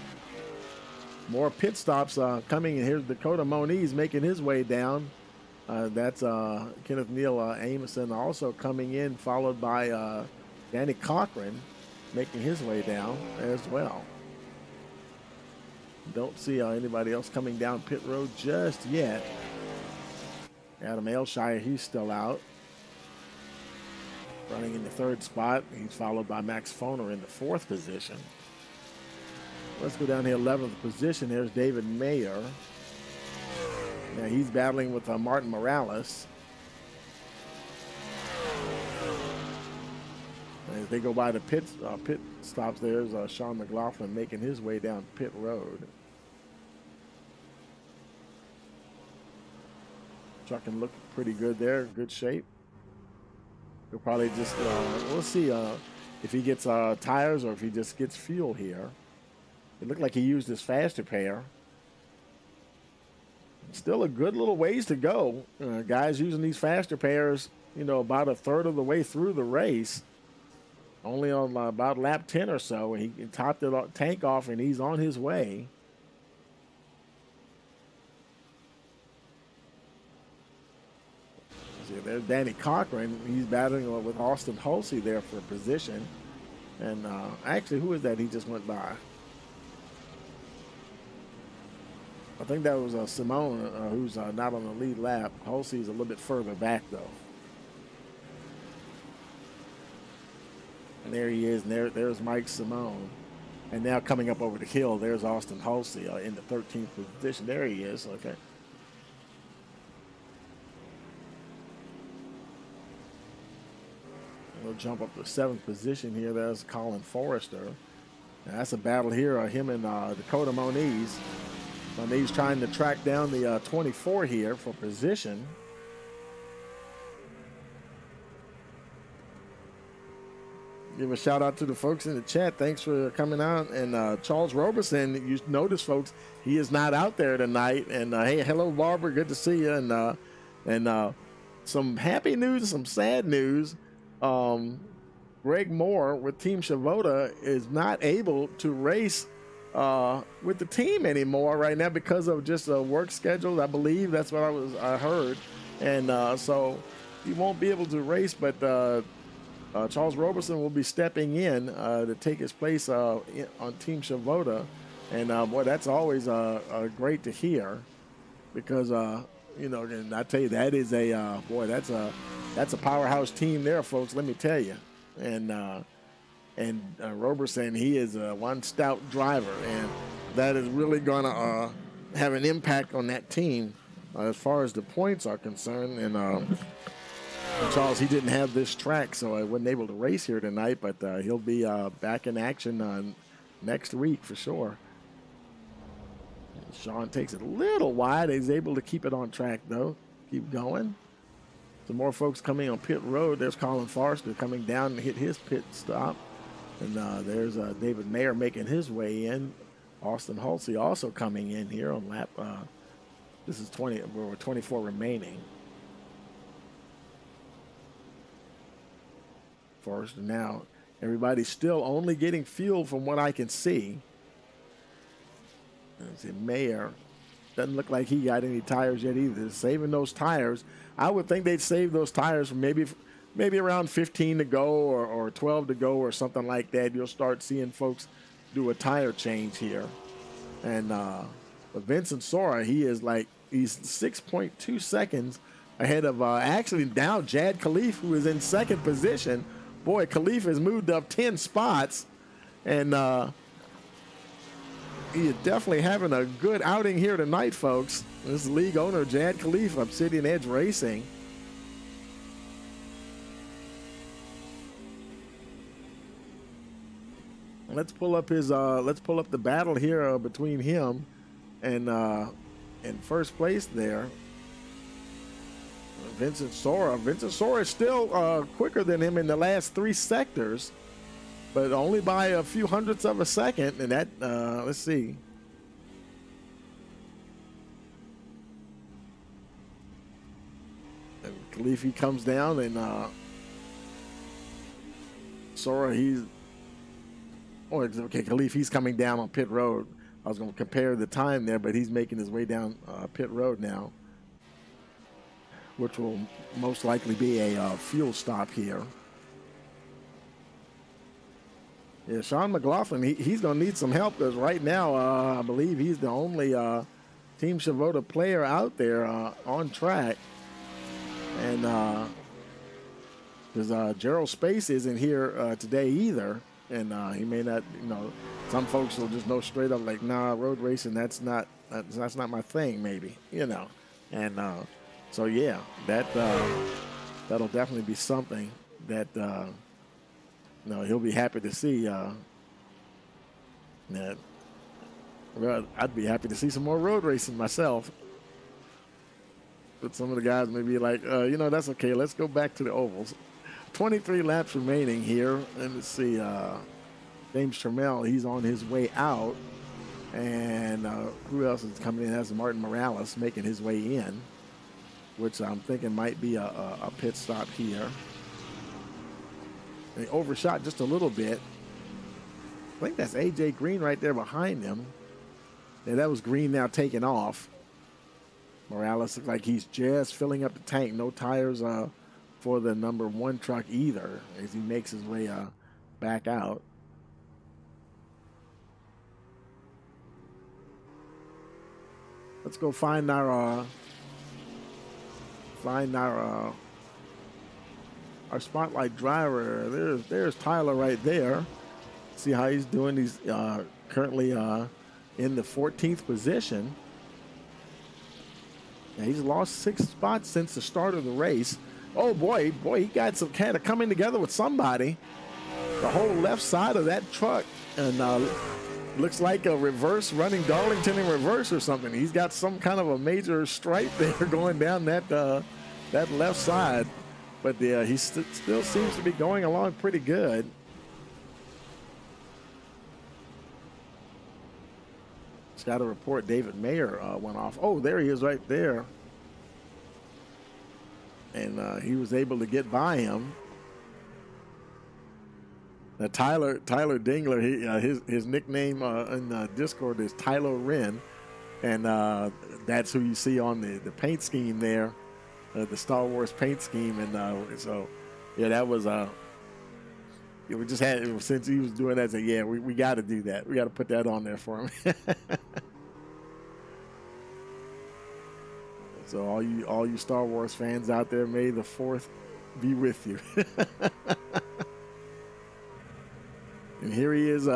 More pit stops coming in. Here's Dakota Moniz making his way down. That's Kenneth Neal Amoson also coming in, followed by Danny Cochran making his way down as well. Don't see anybody else coming down pit road just yet. Adam Ailshire, he's still out. Running in the third spot. He's followed by Max Foner in the fourth position. Let's go down here, 11th position. There's David Mayer. Now he's battling with Martin Morales. As they go by the pit stops, there's Sean McLaughlin making his way down pit road. Truck can look pretty good there, good shape. He'll probably just, we'll see if he gets tires or if he just gets fuel here. It looked like he used his faster pair. Still a good little ways to go. Guys using these faster pairs, you know, about a third of the way through the race. Only on about lap 10 or so. And he topped the tank off and he's on his way. See, there's Danny Cochran. He's battling with Austin Hulsey there for position. And actually, who is that he just went by? I think that was Simone, who's not on the lead lap. Hulsey's a little bit further back, though. And there he is, and there's Mike Simone. And now coming up over the hill, there's Austin Hulsey in the 13th position. There he is, okay. We'll jump up to 7th position here. There's Colin Forrester. Now that's a battle here, him and Dakota Moniz. Moniz trying to track down the 24 here for position. Give a shout out to the folks in the chat. Thanks for coming out. And Charles Roberson, you notice, folks, he is not out there tonight. And hey, hello, Barbara. Good to see you. And some happy news, some sad news. Greg Moore with Team Shavoda is not able to race with the team anymore right now because of just a work schedule. I believe that's what I heard. And so he won't be able to race, but Charles Roberson will be stepping in to take his place on Team Shavoda. And boy, that's always great to hear because, you know, and I tell you, that is boy, that's a powerhouse team there, folks, let me tell you. And Roberson, he is one stout driver, and that is really going to have an impact on that team as far as the points are concerned. And Charles, he didn't have this track, so I wasn't able to race here tonight, but he'll be back in action next week for sure. Sean takes it a little wide. He's able to keep it on track, though. Keep going. Some more folks coming on pit road. There's Colin Forrester coming down and hit his pit stop. And there's David Mayer making his way in. Austin Hulsey also coming in here on lap. This is 24 remaining. Forrester now. Everybody's still only getting fuel from what I can see. Let's see, Mayer doesn't look like he got any tires yet either. Saving those tires. I would think they'd save those tires for maybe around 15 to go or 12 to go or something like that. You'll start seeing folks do a tire change here. And but Vincent Sora, he's 6.2 seconds ahead of actually now Jad Khalif, who is in second position. Boy, Khalif has moved up 10 spots, and he is definitely having a good outing here tonight, folks. This is league owner Jad Khalif, Obsidian Edge Racing. Let's pull up the battle here between him and in first place there. Vincent Sora. Vincent Sora is still quicker than him in the last three sectors, but only by a few hundredths of a second. And that, let's see. And Khalifi comes down, and Sora, Khalif, he's coming down on pit road. I was going to compare the time there, but he's making his way down pit road now, which will most likely be a fuel stop here. Yeah, Sean McLaughlin, he's going to need some help because right now I believe he's the only Team Shavoda player out there on track. And because Gerald Space isn't here today either. and he may not. Some folks will just know straight up like, nah, road racing, that's not my thing, maybe, and so yeah, that'll definitely be something that he'll be happy to see. That well, I'd be happy to see some more road racing myself. But some of the guys may be like, that's okay. Let's go back to the ovals. 23 laps remaining here. And let's see, James Trammell, he's on his way out. And who else is coming in? That's Martin Morales making his way in, which I'm thinking might be a pit stop here. And he overshot just a little bit. I think that's A.J. Green right there behind him. Yeah, that was Green now taking off. Morales looks like he's just filling up the tank. No tires for the number 1 truck either as he makes his way back out. Let's go find our spotlight driver. There's Tyler right there. See how he's doing. He's currently in the 14th position. Yeah, he's lost 6 spots since the start of the race. Oh boy, he got some kind of coming together with somebody. The whole left side of that truck, and looks like a reverse running Darlington in reverse or something. He's got some kind of a major stripe there going down that left side, but he still seems to be going along pretty good. Just got a report David Mayer went off. Oh, there he is right there. And he was able to get by him. Now, Tyler Dingler, his nickname in Discord is Tyler Wren, and that's who you see on the paint scheme there, the Star Wars paint scheme. And so, yeah, that was we just had, since he was doing that, so yeah, we got to do that. We got to put that on there for him. So all you Star Wars fans out there, may the 4th be with you. And here he is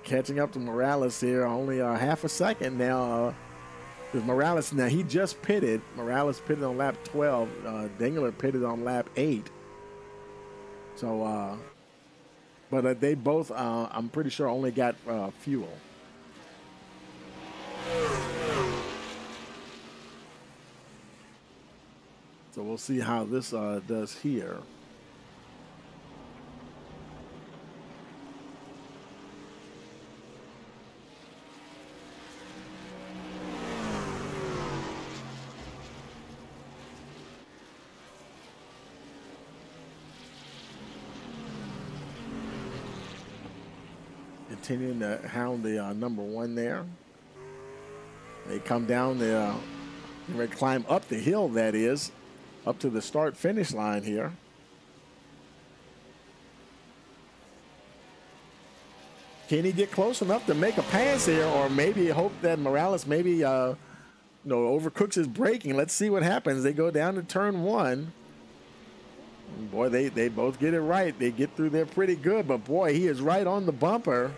catching up to Morales here, only half a second now. Because Morales, now he just pitted. Morales pitted on lap 12. Dingler pitted on lap 8. So, but they both, I'm pretty sure, only got fuel. So we'll see how this does here. Continuing to hound the number 1 there. They come down the, they climb up the hill, that is, up to the start-finish line here. Can he get close enough to make a pass here, or maybe hope that Morales maybe overcooks his braking? Let's see what happens. They go down to turn 1. And boy, they both get it right. They get through there pretty good, but boy, he is right on the bumper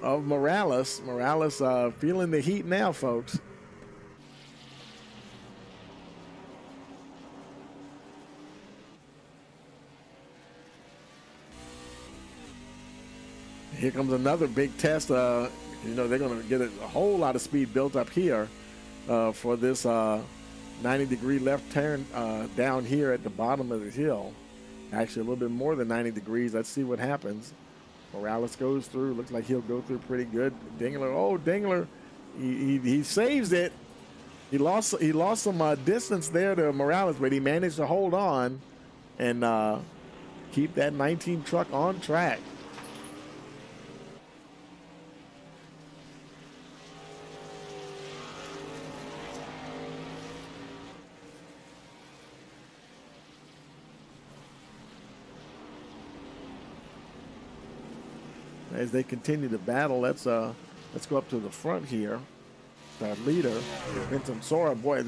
of Morales. Morales feeling the heat now, folks. Here comes another big test. They're going to get a whole lot of speed built up here for this 90-degree left turn down here at the bottom of the hill. Actually, a little bit more than 90 degrees. Let's see what happens. Morales goes through. Looks like he'll go through pretty good. Dingler, he saves it. He lost some distance there to Morales, but he managed to hold on and keep that 19 truck on track. As they continue to battle, let's go up to the front here. Our leader, Vincent Sora, boy,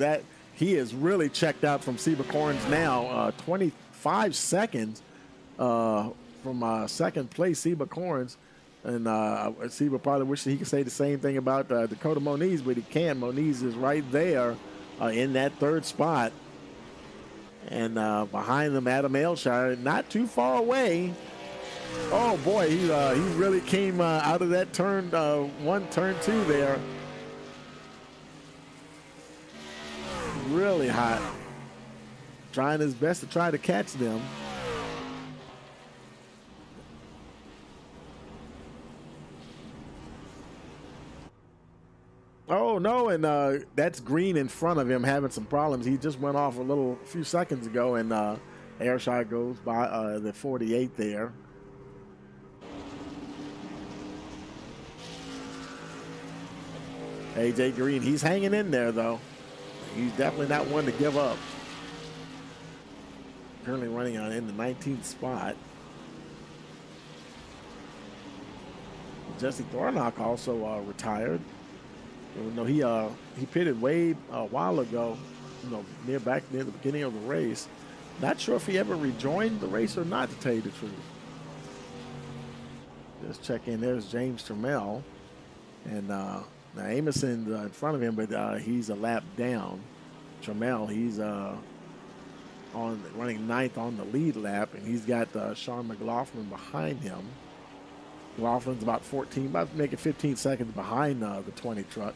he is really checked out from Seba Corns now. 25 seconds for from second place, Seba Corns. And Seba probably wishes he could say the same thing about Dakota Moniz, but he can't. Moniz is right there in that third spot. And behind them, Adam Aylshire, not too far away. Oh, boy, he really came out of that turn one, turn two there. Really hot. Trying his best to try to catch them. Oh, no, and that's Green in front of him having some problems. He just went off a few seconds ago, and Ayrshire goes by the 48 there. AJ Green, he's hanging in there, though. He's definitely not one to give up. Currently running in the 19th spot. Jesse Thornock also retired. You know, he pitted way a while ago, you know, near the beginning of the race. Not sure if he ever rejoined the race or not, to tell you the truth. Just check in. There's James Trammell. And now Amoson's in front of him, but he's a lap down. Trammell, he's running ninth on the lead lap, and he's got Sean McLaughlin behind him. McLaughlin's about making 15 seconds behind the 20 truck.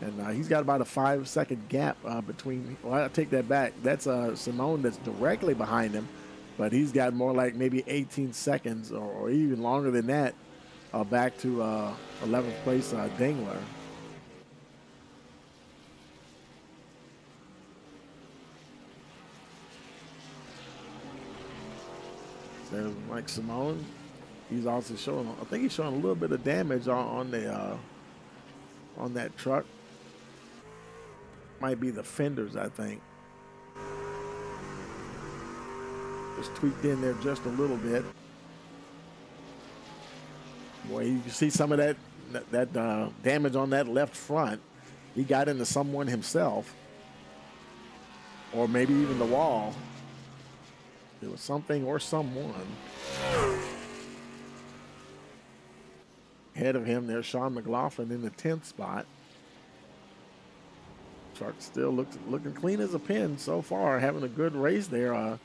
And he's got about a 5-second gap between. Well, I take that back. That's Simone that's directly behind him, but he's got more like maybe 18 seconds or even longer than that back to 11th place Dingler. There's Mike Simone. He's also showing. I think he's showing a little bit of damage on that truck. Might be the fenders, I think. Just tweaked in there just a little bit. Boy, you can see some of that damage on that left front. He got into someone himself, or maybe even the wall. It was something or someone. Ahead of him, there's Sean McLaughlin in the 10th spot. Truck still looking clean as a pin so far, having a good race there,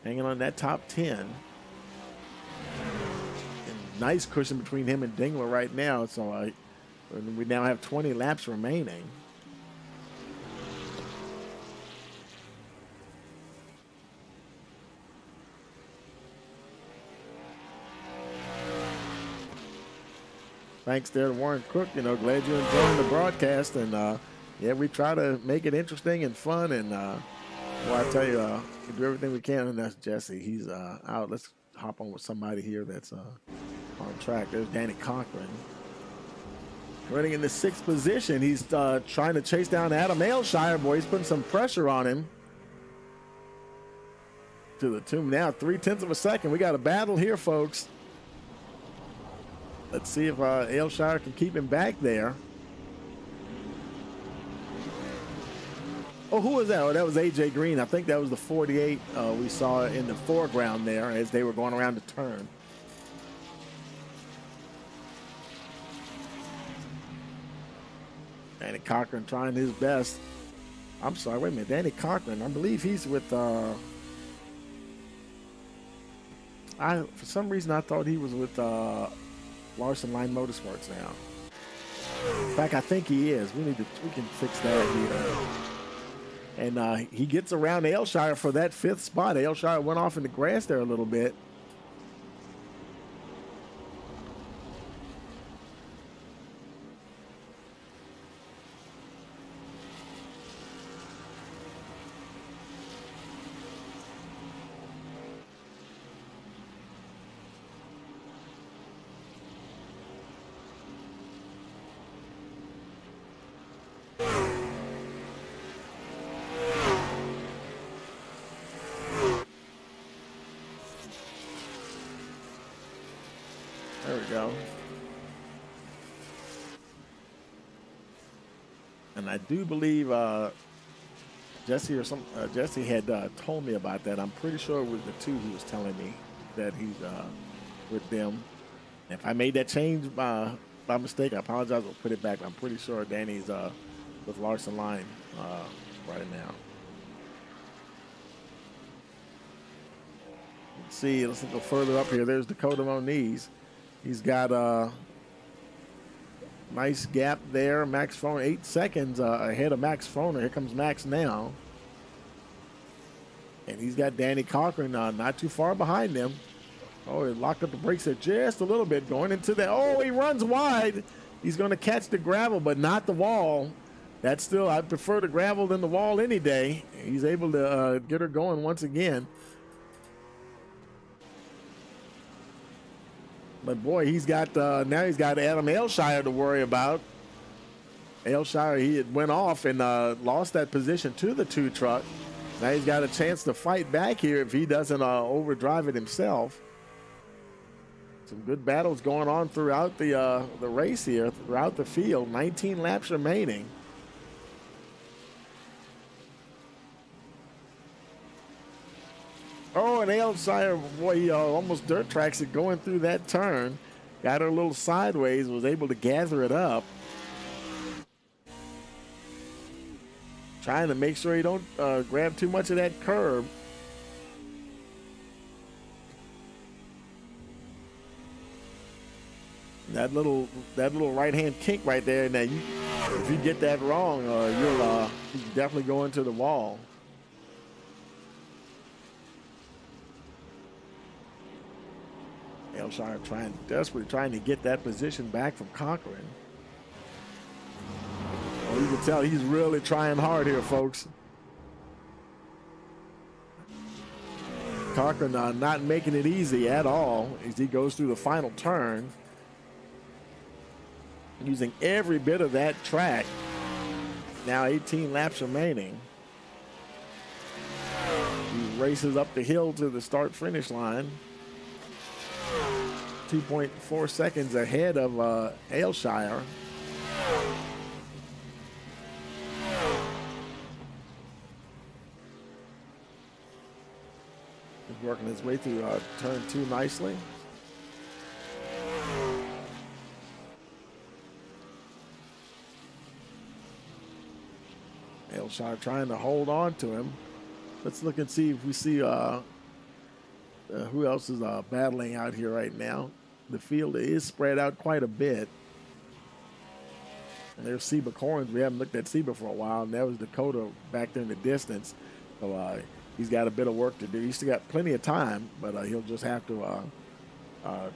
hanging on that top 10. And nice cushion between him and Dingler right now, so we now have 20 laps remaining. Thanks there to Warren Cook. You know, glad you're enjoying the broadcast. And, yeah, we try to make it interesting and fun. And, well, I tell you, we do everything we can. And that's Jesse. He's out. Let's hop on with somebody here that's on track. There's Danny Cochran. Running in the 6th position. He's trying to chase down Adam Aylshire. Boy, he's putting some pressure on him. To the tune now, 0.3 of a second. We got a battle here, folks. Let's see if Aylshire can keep him back there. Oh, who was that? Oh, that was AJ Green. I think that was the 48 we saw in the foreground there as they were going around the turn. Danny Cochran trying his best. I'm sorry, wait a minute. Danny Cochran, I believe he's with... for some reason, I thought he was with... Larson Line Motorsports now. In fact, I think he is. We can fix that here. And he gets around Aylshire for that 5th spot. Aylshire went off in the grass there a little bit. There we go. And I do believe Jesse had told me about that. I'm pretty sure it was the 2 he was telling me that he's with them. If I made that change by mistake, I apologize. We'll put it back. I'm pretty sure Danny's with Larson Line right now. Let's see. Let's go further up here. There's Dakota Moniz. He's got a nice gap there. Max Foner, 8 seconds ahead of Max Foner. Here comes Max now. And he's got Danny Cochran not too far behind him. Oh, he locked up the brakes there just a little bit going into that. Oh, he runs wide. He's going to catch the gravel, but not the wall. That's still, I prefer the gravel than the wall any day. He's able to get her going once again. But boy, he's got now he's got Adam Ailshire to worry about. Ailshire, he had went off and lost that position to the 2 truck. Now he's got a chance to fight back here if he doesn't overdrive it himself. Some good battles going on throughout the race here, throughout the field. 19 laps remaining. Oh, and Ailshire, boy, he almost dirt tracks it going through that turn. Got her a little sideways, was able to gather it up. Trying to make sure he don't grab too much of that curb. That little right hand kink right there. Now, if you get that wrong, you'll definitely go into the wall. Ailshire desperately trying to get that position back from Cochran. Well, you can tell he's really trying hard here, folks. Cochran not making it easy at all as he goes through the final turn. Using every bit of that track. Now 18 laps remaining. He races up the hill to the start-finish line. 2.4 seconds ahead of Ailshire. He's working his way through turn 2 nicely. Ailshire trying to hold on to him. Let's look and see if we see who else is battling out here right now. The field is spread out quite a bit. And there's Seba Corns. We haven't looked at Seba for a while, and that was Dakota back there in the distance. So he's got a bit of work to do. He's still got plenty of time, but he'll just have to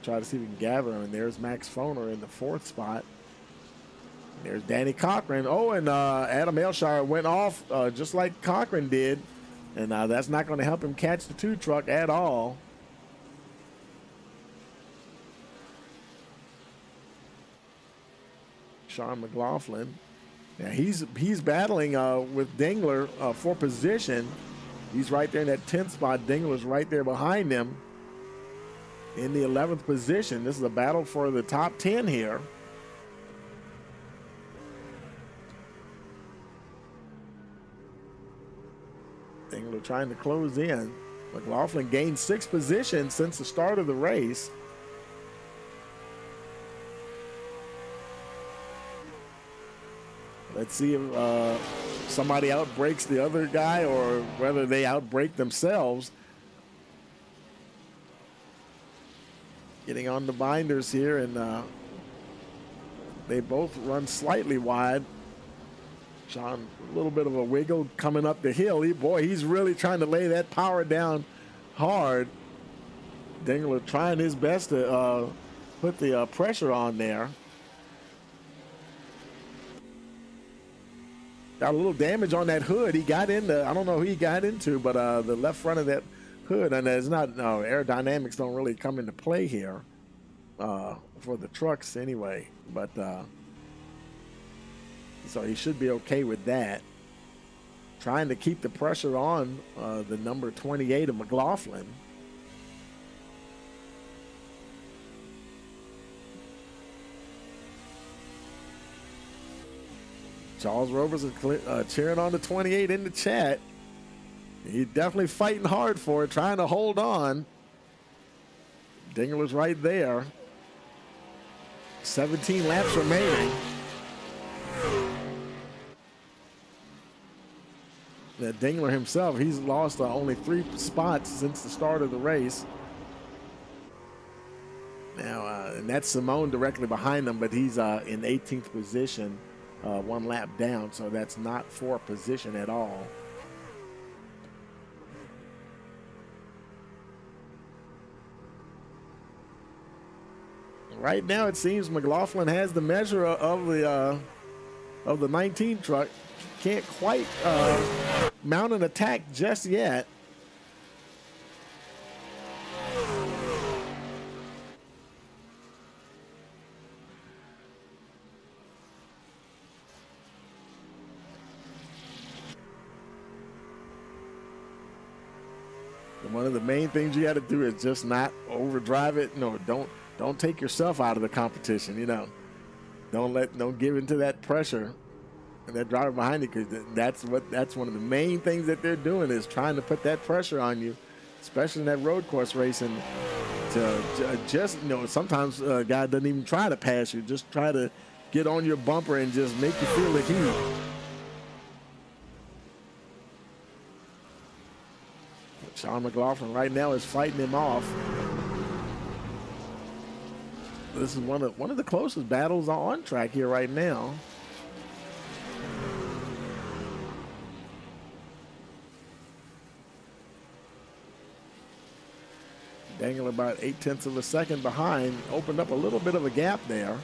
try to see if he can gather him. And there's Max Foner in the 4th spot. And there's Danny Cochran. Oh, and Adam Ailshire went off just like Cochran did. And that's not going to help him catch the 2 truck at all. Sean McLaughlin. Yeah, he's battling with Dingler for position. He's right there in that 10th spot. Dingler's right there behind him in the 11th position. This is a battle for the top 10 here. Dingler trying to close in. McLaughlin gained 6 positions since the start of the race. Let's see if somebody outbreaks the other guy or whether they outbreak themselves. Getting on the binders here, and they both run slightly wide. Sean, a little bit of a wiggle coming up the hill. He's really trying to lay that power down hard. Dingler trying his best to put the pressure on there. Got a little damage on that hood. He got into, I don't know who he got into, but the left front of that hood, and there's not, no, aerodynamics don't really come into play here for the trucks anyway. But so he should be okay with that. Trying to keep the pressure on the number 28 of McLaughlin. Charles Rovers is cheering on the 28 in the chat. He's definitely fighting hard for it, trying to hold on. Dingler's right there. 17 laps remaining. Now, Dingler himself, he's lost only 3 spots since the start of the race. Now, and that's Simone directly behind him, but he's in 18th position, 1 lap down, so that's not for position at all. Right now, it seems McLaughlin has the measure of the 19 truck. Can't quite mount an attack just yet. And one of the main things you got to do is just not overdrive it. No, don't take yourself out of the competition. You know, don't give into that pressure. And that driver behind you, because that's one of the main things that they're doing is trying to put that pressure on you, especially in that road course racing. To just, you know, sometimes a guy doesn't even try to pass you, just try to get on your bumper and just make you feel the heat. Sean McLaughlin right now is fighting him off. This is one of the closest battles on track here right now. Dangler about 0.8 of a second behind, opened up a little bit of a gap there.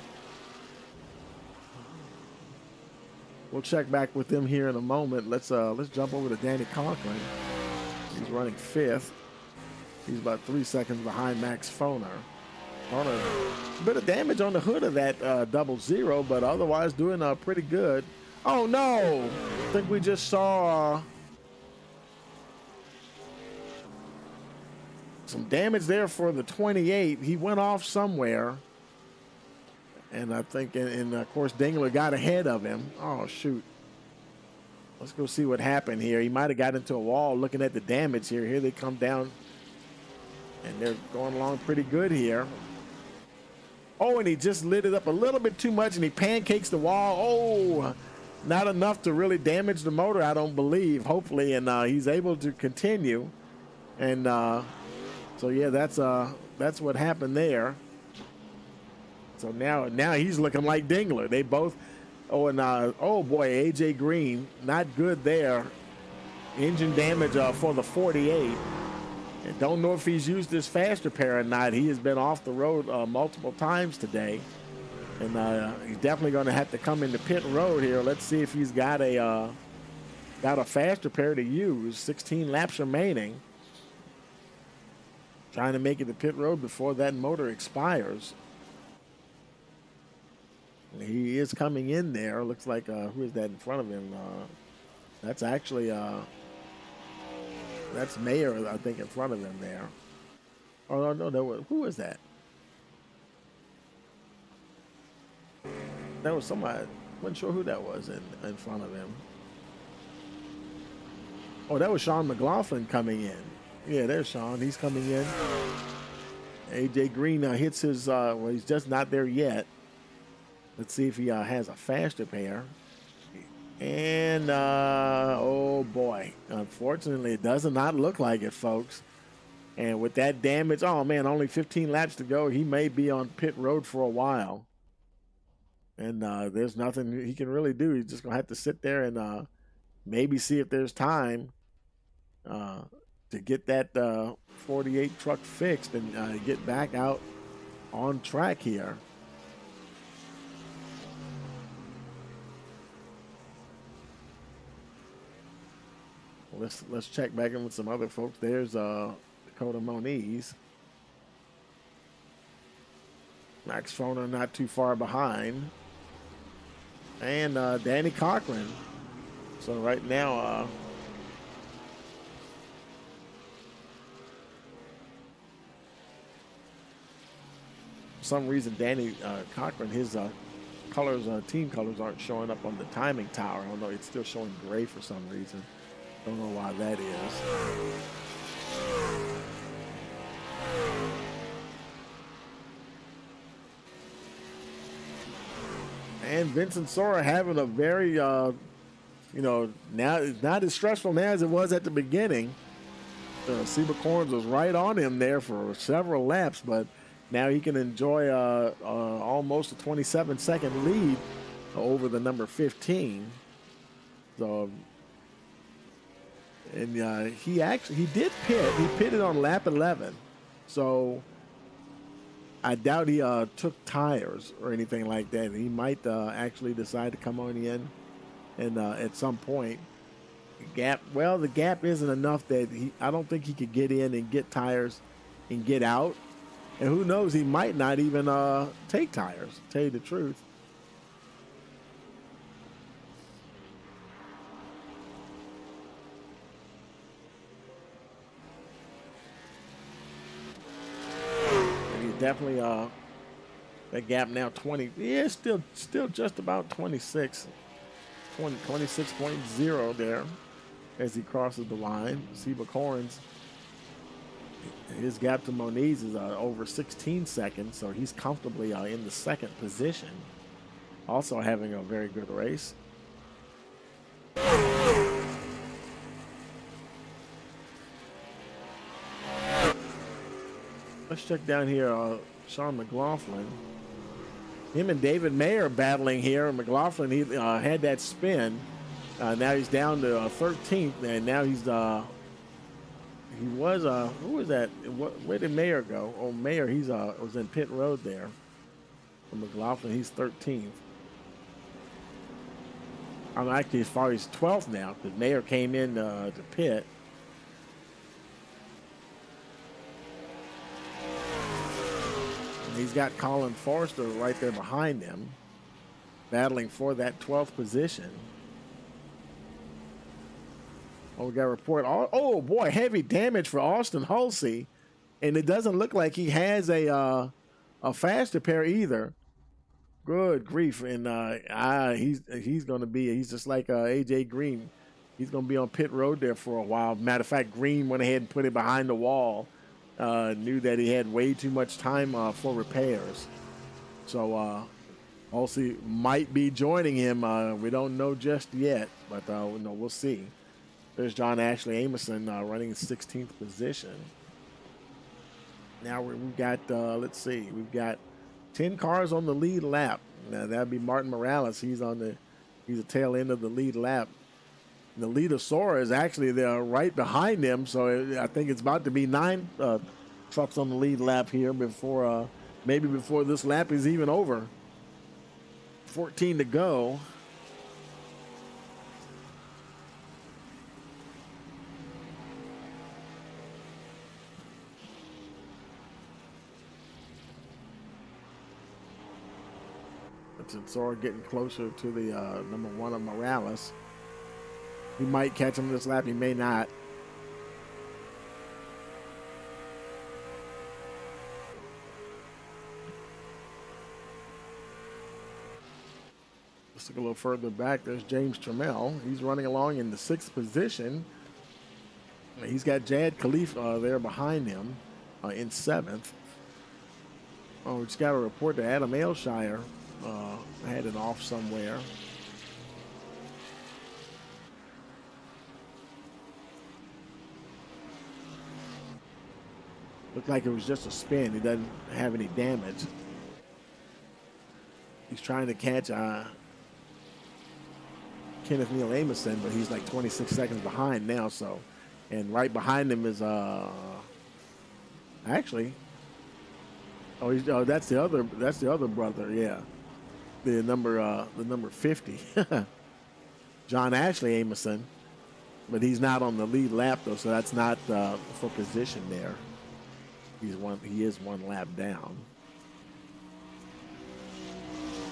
We'll check back with them here in a moment. Let's jump over to Danny Conklin. He's running 5th. He's about 3 seconds behind Max Foner. A bit of damage on the hood of that 00, but otherwise doing pretty good. Oh no! I think we just saw some damage there for the 28. He went off somewhere. And I think, and of course, Dingler got ahead of him. Oh, shoot. Let's go see what happened here. He might have got into a wall looking at the damage here. Here they come down. And they're going along pretty good here. Oh, and he just lit it up a little bit too much, and he pancakes the wall. Oh, not enough to really damage the motor, I don't believe, hopefully. And he's able to continue. And so, yeah, that's what happened there. So now he's looking like Dingler. They both, oh boy, AJ Green, not good there. Engine damage for the 48. And don't know if he's used his fast repair or not. He has been off the road multiple times today. And he's definitely going to have to come into pit road here. Let's see if he's got a fast repair to use. 16 laps remaining. Trying to make it to pit road before that motor expires. He is coming in there. Looks like, who is that in front of him? That's actually, that's Mayer, I think, in front of him there. Oh, no, who was that? That was somebody. Wasn't sure who that was in front of him. Oh, that was Sean McLaughlin coming in. Yeah, there's Sean. He's coming in. AJ Green hits his, well, he's just not there yet. Let's see if he has a fast repair. And, oh boy, unfortunately, it does not look like it, folks. And with that damage, oh man, only 15 laps to go. He may be on pit road for a while. And there's nothing he can really do. He's just going to have to sit there and maybe see if there's time to get that 48 truck fixed and get back out on track here. Let's check back in with some other folks. There's Dakota Moniz. Max Foner not too far behind. And Danny Cochran. So right now, for some reason, Danny Cochran, his colors, team colors aren't showing up on the timing tower. I don't know, it's still showing gray for some reason. Don't know why that is. and Vincent Sora having a very, you know, now it's not as stressful now as it was at the beginning. Seba Corns was right on him there for several laps, but now he can enjoy almost a 27-second lead over the number 15. So, and he did pit. He pitted on lap 11, so I doubt he took tires or anything like that. He might actually decide to come on in, and at some point, the gap isn't enough that I don't think he could get in and get tires and get out. And who knows, he might not even take tires, to tell you the truth. And he's definitely that gap now 20. Yeah, still just about 26. 26.0 there as he crosses the line. Seba Corns, his gap to Moniz is over 16 seconds, so he's comfortably in the second position. Also having a very good race. Let's check down here, Sean McLaughlin. Him and David Mayer battling here. McLaughlin, he had that spin. Now he's down to 13th, and now he's he was who was that? Where did Mayer go? Oh, Mayer, he's was in pit road there. For McLaughlin, he's 13th. I'm actually as far as 12th now because Mayer came in to pit. And he's got Colin Forster right there behind him, battling for that 12th position. Oh, we got a report. Oh boy, heavy damage for Austin Hulsey, and it doesn't look like he has a faster pair either. Good grief! And he's going to be. He's just like AJ Green. He's going to be on pit road there for a while. Matter of fact, Green went ahead and put it behind the wall. Knew that he had way too much time for repairs. So Hulsey might be joining him. We don't know just yet, but we'll see. There's John Ashley Amerson running in 16th position. Now we've got, let's see, we've got 10 cars on the lead lap. Now that'd be Martin Morales. He's the tail end of the lead lap. The leader Sora is actually there right behind him, so I think it's about to be 9 trucks on the lead lap here before this lap is even over. 14 to go. Sora getting closer to the number 1 of Morales. He might catch him this lap. He may not. Let's look a little further back. There's James Trammell. He's running along in the 6th position. He's got Jad Khalif there behind him in 7th. Oh, we just got a report that Adam Ailshire had it off somewhere. Looked like it was just a spin. He doesn't have any damage. He's trying to catch Kenneth Neal Amerson, but he's like 26 seconds behind now. So, and right behind him is actually. Oh, that's the other brother. Yeah. The number 50, John Ashley Amerson, but he's not on the lead lap though, so that's not for position there. He is one lap down.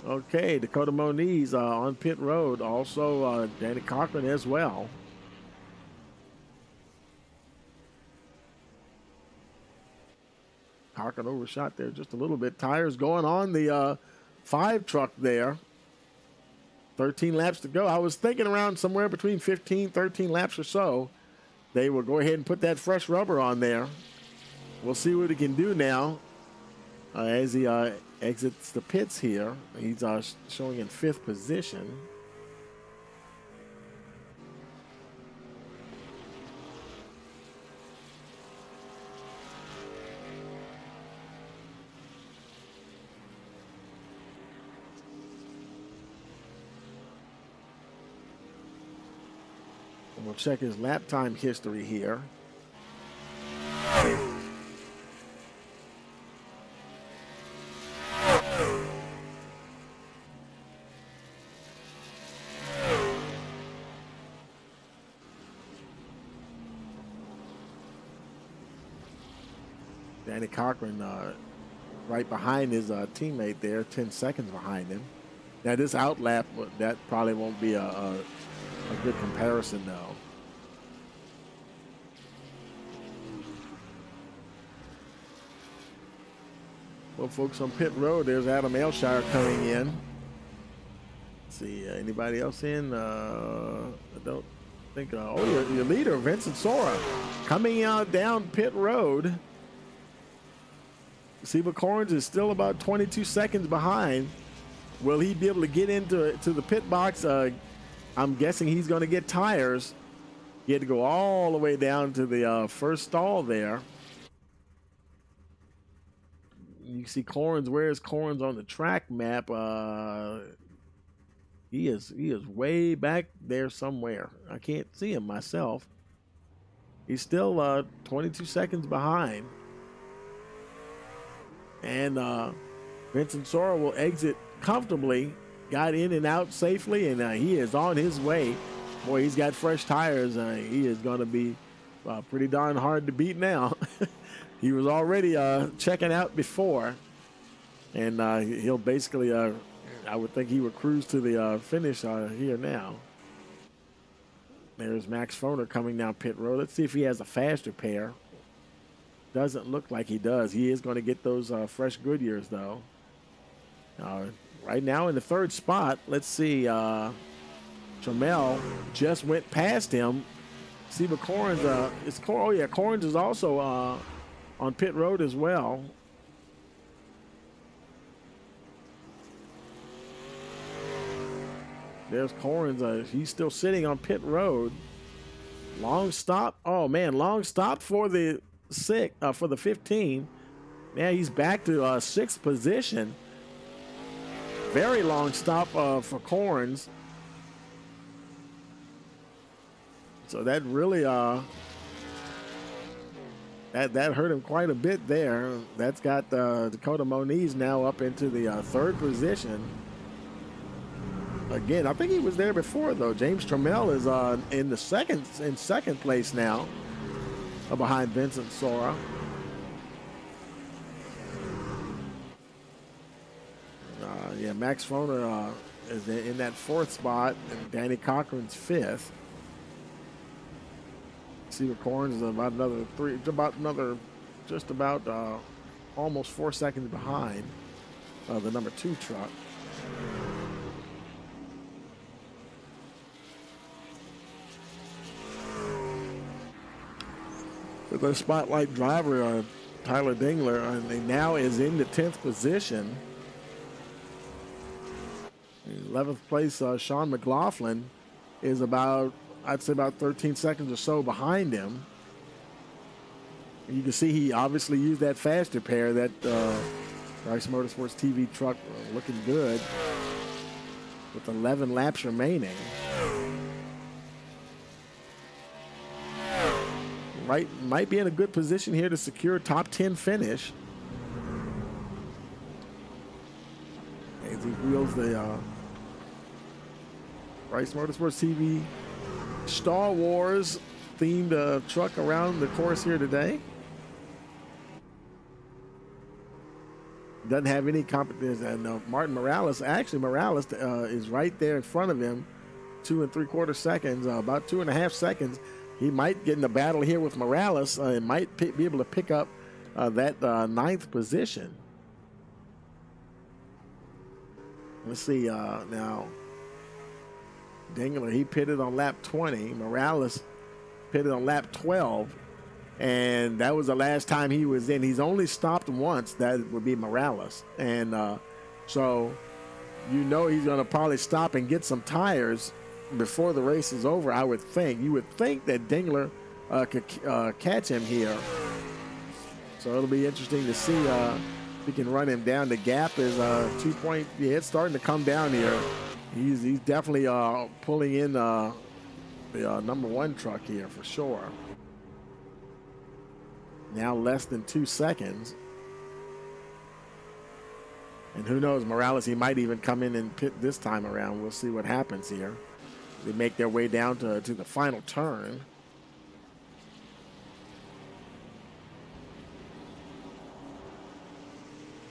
Okay, Dakota Moniz on pit road, also Danny Cochran as well. Cochran overshot there just a little bit. Tires going on the 5 truck there. 13 laps to go. I was thinking around somewhere between 15, 13 laps or so. They will go ahead and put that fresh rubber on there. We'll see what he can do now. as he exits the pits here. He's showing in 5th position. And we'll check his lap time history here. Danny Cochran right behind his teammate there, 10 seconds behind him. Now this outlap, that probably won't be a good comparison though. Well, folks, on pit road, there's Adam Aylshire coming in. Let's see, anybody else in? I don't think. Your leader, Vincent Sora, coming out down pit road. Seba Corns is still about 22 seconds behind. Will he be able to get into the pit box? I'm guessing he's going to get tires. He had to go all the way down to the first stall there. You see Corns. Where is Corns on the track map? He is way back there somewhere. I can't see him myself. He's still 22 seconds behind. And Vincent Sora will exit comfortably. Got in and out safely, and he is on his way. Boy, he's got fresh tires. He is going to be pretty darn hard to beat now. He was already checking out before, and he'll basically, I would think he would cruise to the finish here now. There's Max Foner coming down pit road. Let's see if he has a faster pair. Doesn't look like he does. He is going to get those fresh Goodyears, though. Right now in the 3rd spot, let's see. Trammell just went past him. Seba Corns, Corns is also on pit road as well. There's Corns. He's still sitting on pit road. Long stop. Oh man, long stop for the 15. Now he's back to 6th position. Very long stop for Corns. So that really that hurt him quite a bit there. That's got Dakota Moniz now up into the 3rd position. Again, I think he was there before though. James Trammell is in second place now, behind Vincent Sora. Max Foner is in that 4th spot, and Danny Cochran's 5th. Seba Corns is about almost 4 seconds behind the number 2 truck. The spotlight driver, Tyler Dingler, now is in the 10th position. 11th place, Sean McLaughlin is I'd say about 13 seconds or so behind him. You can see he obviously used that faster pair. That Rice Motorsports TV truck looking good with 11 laps remaining. Might be in a good position here to secure a top 10 finish. As he wheels the Rice Motorsports TV Star Wars themed truck around the course here today. Doesn't have any competition. And Martin Morales, is right there in front of him, 2 3/4 seconds, about 2.5 seconds. He might get in the battle here with Morales and might be able to pick up that 9th position. Let's see now. Dingler, he pitted on lap 20. Morales pitted on lap 12. and that was the last time he was in. He's only stopped once. That would be Morales, and so you know he's going to probably stop and get some tires before the race is over. I would think. You would think that Dingler could catch him here. So it'll be interesting to see if he can run him down. The gap is 2 point. Yeah, it's starting to come down here. He's definitely pulling in the number one truck here for sure. Now less than 2 seconds. And who knows, Morales, he might even come in and pit this time around. We'll see what happens here. They make their way down to the final turn.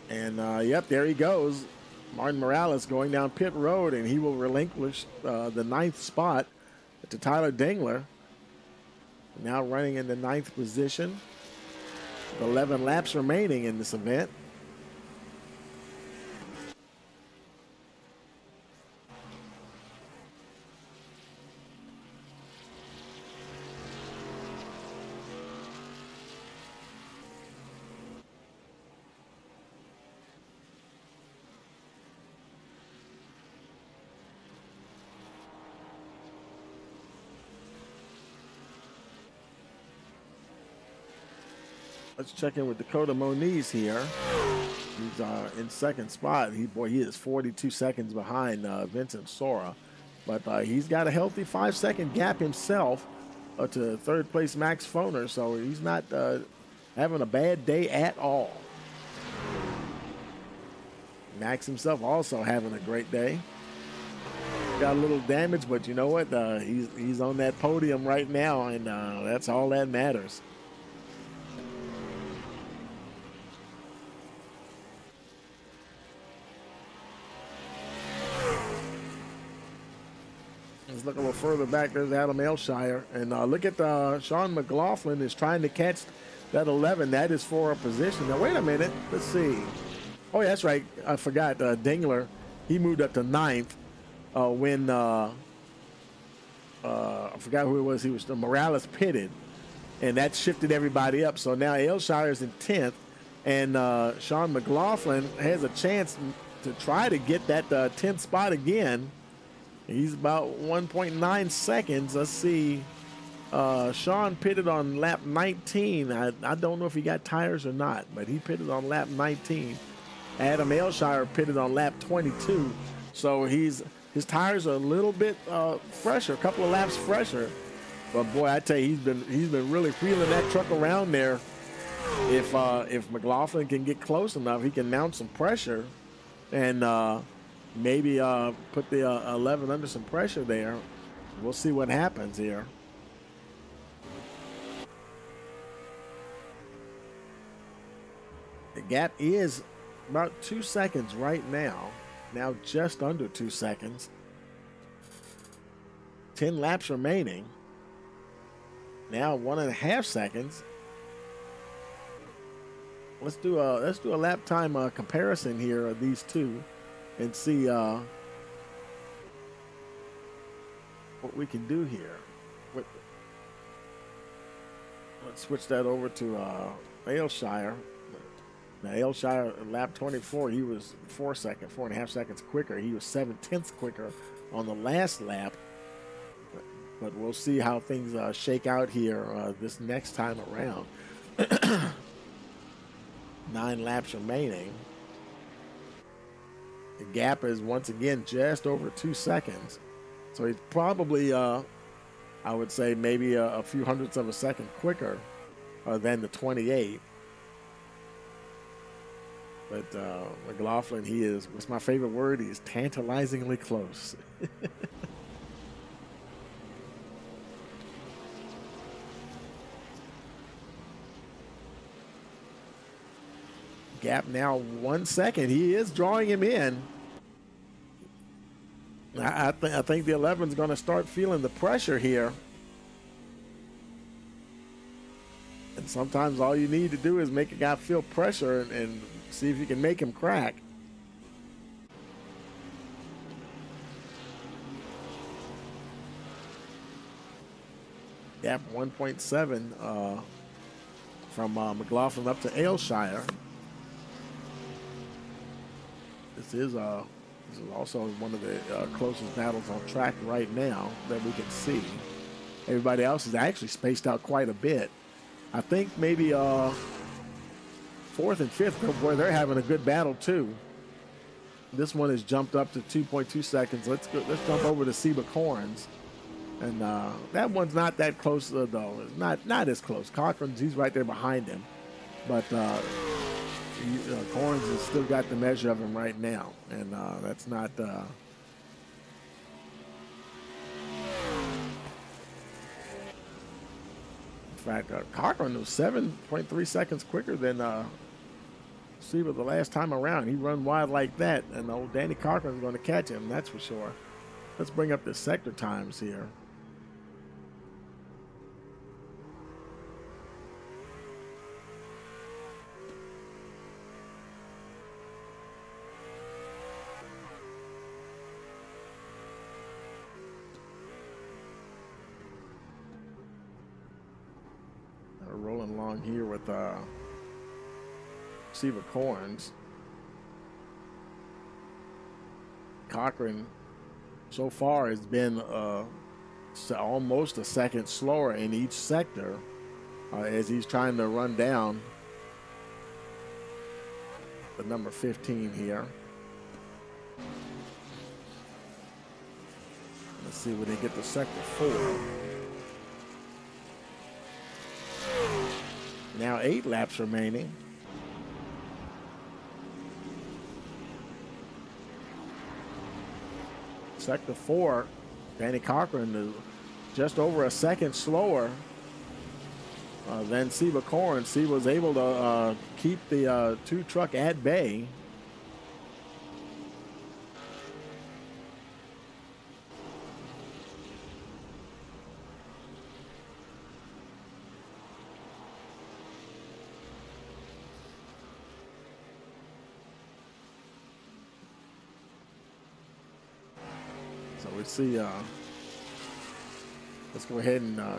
And, yep, there he goes. Martin Morales going down pit road, and he will relinquish the 9th spot to Tyler Dingler. Now running in the 9th position. 11 laps remaining in this event. Let's check in with Dakota Moniz here. He's in 2nd spot. He is 42 seconds behind Vincent Sora. But he's got a healthy 5-second gap himself to 3rd place Max Foner. So he's not having a bad day at all. Max himself also having a great day. Got a little damage, but you know what? He's on that podium right now, and that's all that matters. Let's look a little further back. There's Adam Elshire. And look at Sean McLaughlin is trying to catch that 11. That is for a position. Now, wait a minute. Let's see. Oh, yeah, that's right. I forgot. Dingler, he moved up to 9th when I forgot who it was. He was Morales pitted, and that shifted everybody up. So now Elshire is in 10th, and Sean McLaughlin has a chance to try to get that 10th spot again. He's about 1.9 seconds. Let's see. Sean pitted on lap 19. I don't know if he got tires or not, but he pitted on lap 19. Adam Elshire pitted on lap 22. So his tires are a little bit fresher, a couple of laps fresher. But boy, I tell you, he's been really wheeling that truck around there. If McLaughlin can get close enough, he can mount some pressure and maybe put the 11 under some pressure there. We'll see what happens here. The gap is about 2 seconds right now. Now just under 2 seconds. 10 laps remaining. Now 1.5 seconds. Let's do a lap time comparison here of these two. And see what we can do here. Let's switch that over to Elshire. Now Elshire, lap 24, he was 4.5 seconds quicker. He was 7/10 quicker on the last lap. But we'll see how things shake out here this next time around. 9 laps remaining. The gap is once again just over 2 seconds. So he's probably, I would say, maybe a few hundredths of a second quicker than the 28. But McLaughlin, what's my favorite word? He's tantalizingly close. Gap now 1 second. He is drawing him in. I think the 11's going to start feeling the pressure here. And sometimes all you need to do is make a guy feel pressure and see if you can make him crack. Gap 1.7. from McLaughlin up to Aylshire. This is also one of the closest battles on track right now that we can see. Everybody else is actually spaced out quite a bit. I think maybe fourth and fifth where they're having a good battle too. This one has jumped up to 2.2 seconds. Let's jump over to Seba Corns. And that one's not that close though. It's not as close. Cochran's, he's right there behind him. But Corns has still got the measure of him right now. And that's not... In fact, Cochran was 7.3 seconds quicker than Seba the last time around. He run wide like that, and old Danny Cochran's going to catch him, that's for sure. Let's bring up the sector times here. Rolling along here with Seba Corns. Cochran so far has been almost a second slower in each sector as he's trying to run down the number 15 here. Let's see when they get to sector 4. Now 8 laps remaining. Sector 4, Danny Cochran is just over a second slower than Seba Corn. Seba was able to keep the 2 truck at bay. So we see, let's go ahead and let's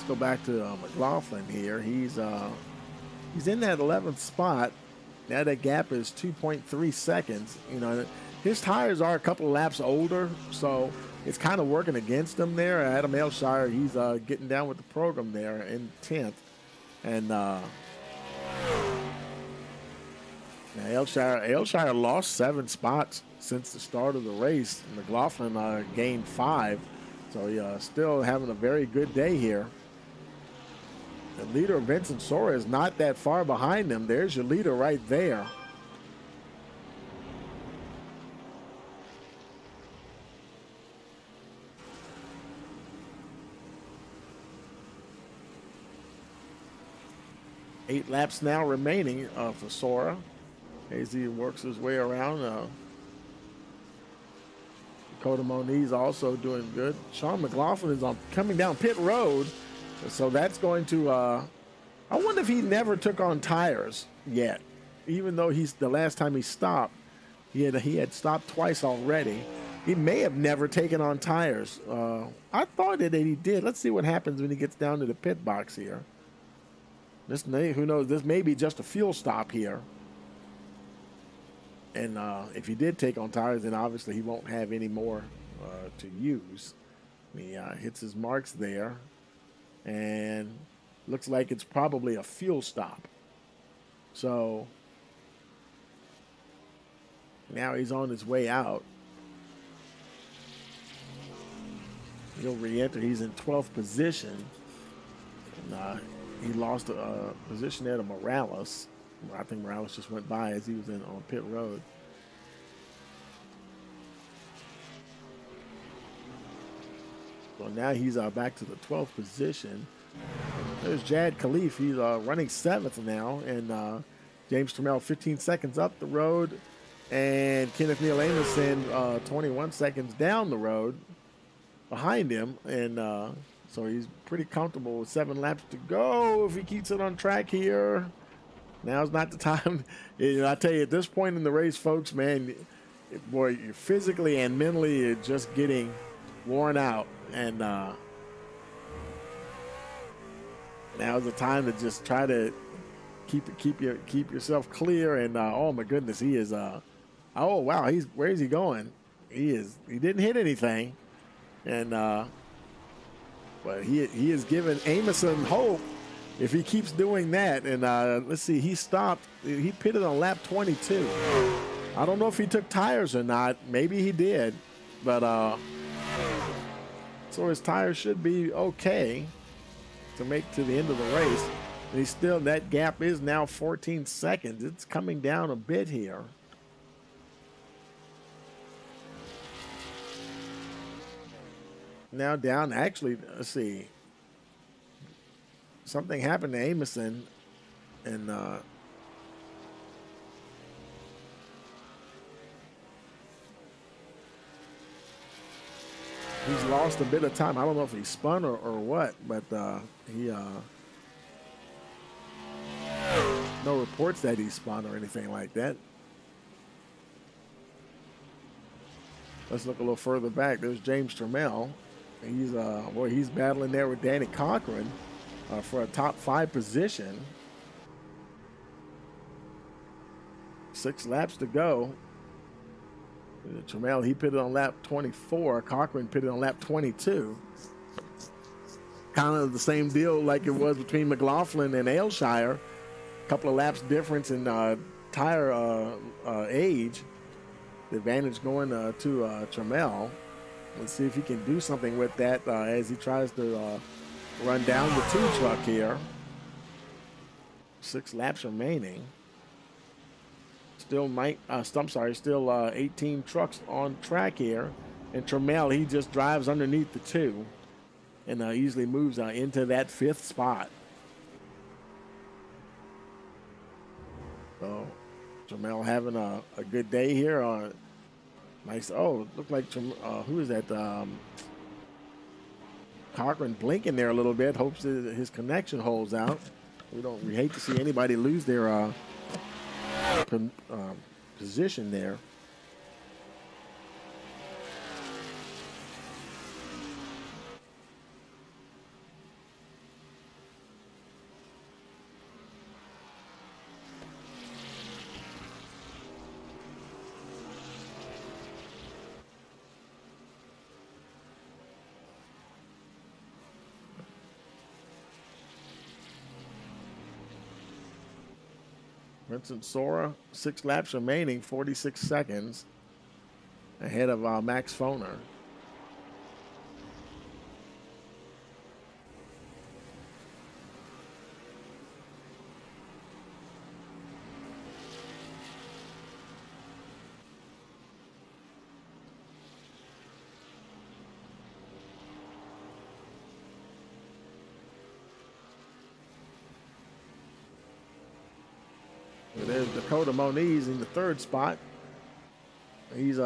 go back to McLaughlin here. He's in that 11th spot. Now that gap is 2.3 seconds. You know, his tires are a couple of laps older, so it's kind of working against him there. Adam Aylshire, he's getting down with the program there in 10th. And Aylshire lost 7 spots since the start of the race. McLaughlin gained 5, so still having a very good day here. The leader, Vincent Sora, is not that far behind him. There's your leader right there. Eight laps now remaining for Sora as he works his way around. Dakota Moniz also doing good. Sean McLaughlin is coming down pit road, so that's going to. I wonder if he never took on tires yet, even though the last time he stopped, he had stopped twice already. He may have never taken on tires. I thought that he did. Let's see what happens when he gets down to the pit box here. Who knows? This may be just a fuel stop here. And if he did take on tires, then obviously he won't have any more to use. He hits his marks there. And looks like it's probably a fuel stop. So now he's on his way out. He'll re-enter. He's in 12th position. And, he lost a position there to Morales. I think Morales just went by as he was on pit road. So now he's back to the 12th position. There's Jad Khalif. He's running 7th now. And James Trammell 15 seconds up the road. And Kenneth Neal Amundsen 21 seconds down the road behind him. And so he's pretty comfortable with 7 laps to go if he keeps it on track here. Now's not the time. I tell you, at this point in the race, folks, man, boy, you're physically and mentally you're just getting worn out. And Now's the time to just try to keep yourself clear. And oh my goodness, he is. Oh wow, where is he going? He didn't hit anything, and but he is giving Amundsen hope if he keeps doing that. And let's see, he stopped. He pitted on lap 22. I don't know if he took tires or not. Maybe he did, but so his tires should be okay to make to the end of the race. And he's still, that gap is now 14 seconds. It's coming down a bit here. Now down, actually, let's see. Something happened to Amundsen, and he's lost a bit of time. I don't know if he spun or what, but he no reports that he spun or anything like that. Let's look a little further back. There's James Trammell. He's battling there with Danny Cochran for a top 5 position. 6 laps to go. Trammell, he pitted on lap 24. Cochran pitted on lap 22. Kind of the same deal like it was between McLaughlin and Aylshire. A couple of laps difference in tire age. The advantage going to Trammell. Let's see if he can do something with that as he tries to run down the 2 truck here. 6 laps remaining. Still 18 trucks on track here. And Trammell, he just drives underneath the 2 and easily moves into that 5th spot. So Trammell having a good day here. Nice. Oh, looked like who is that? Cochran blinking there a little bit. Hopes that his connection holds out. We hate to see anybody lose their position there. Vincent Sora, 6 laps remaining, 46 seconds ahead of Max Foner. There's Dakota Moniz in the 3rd spot. He's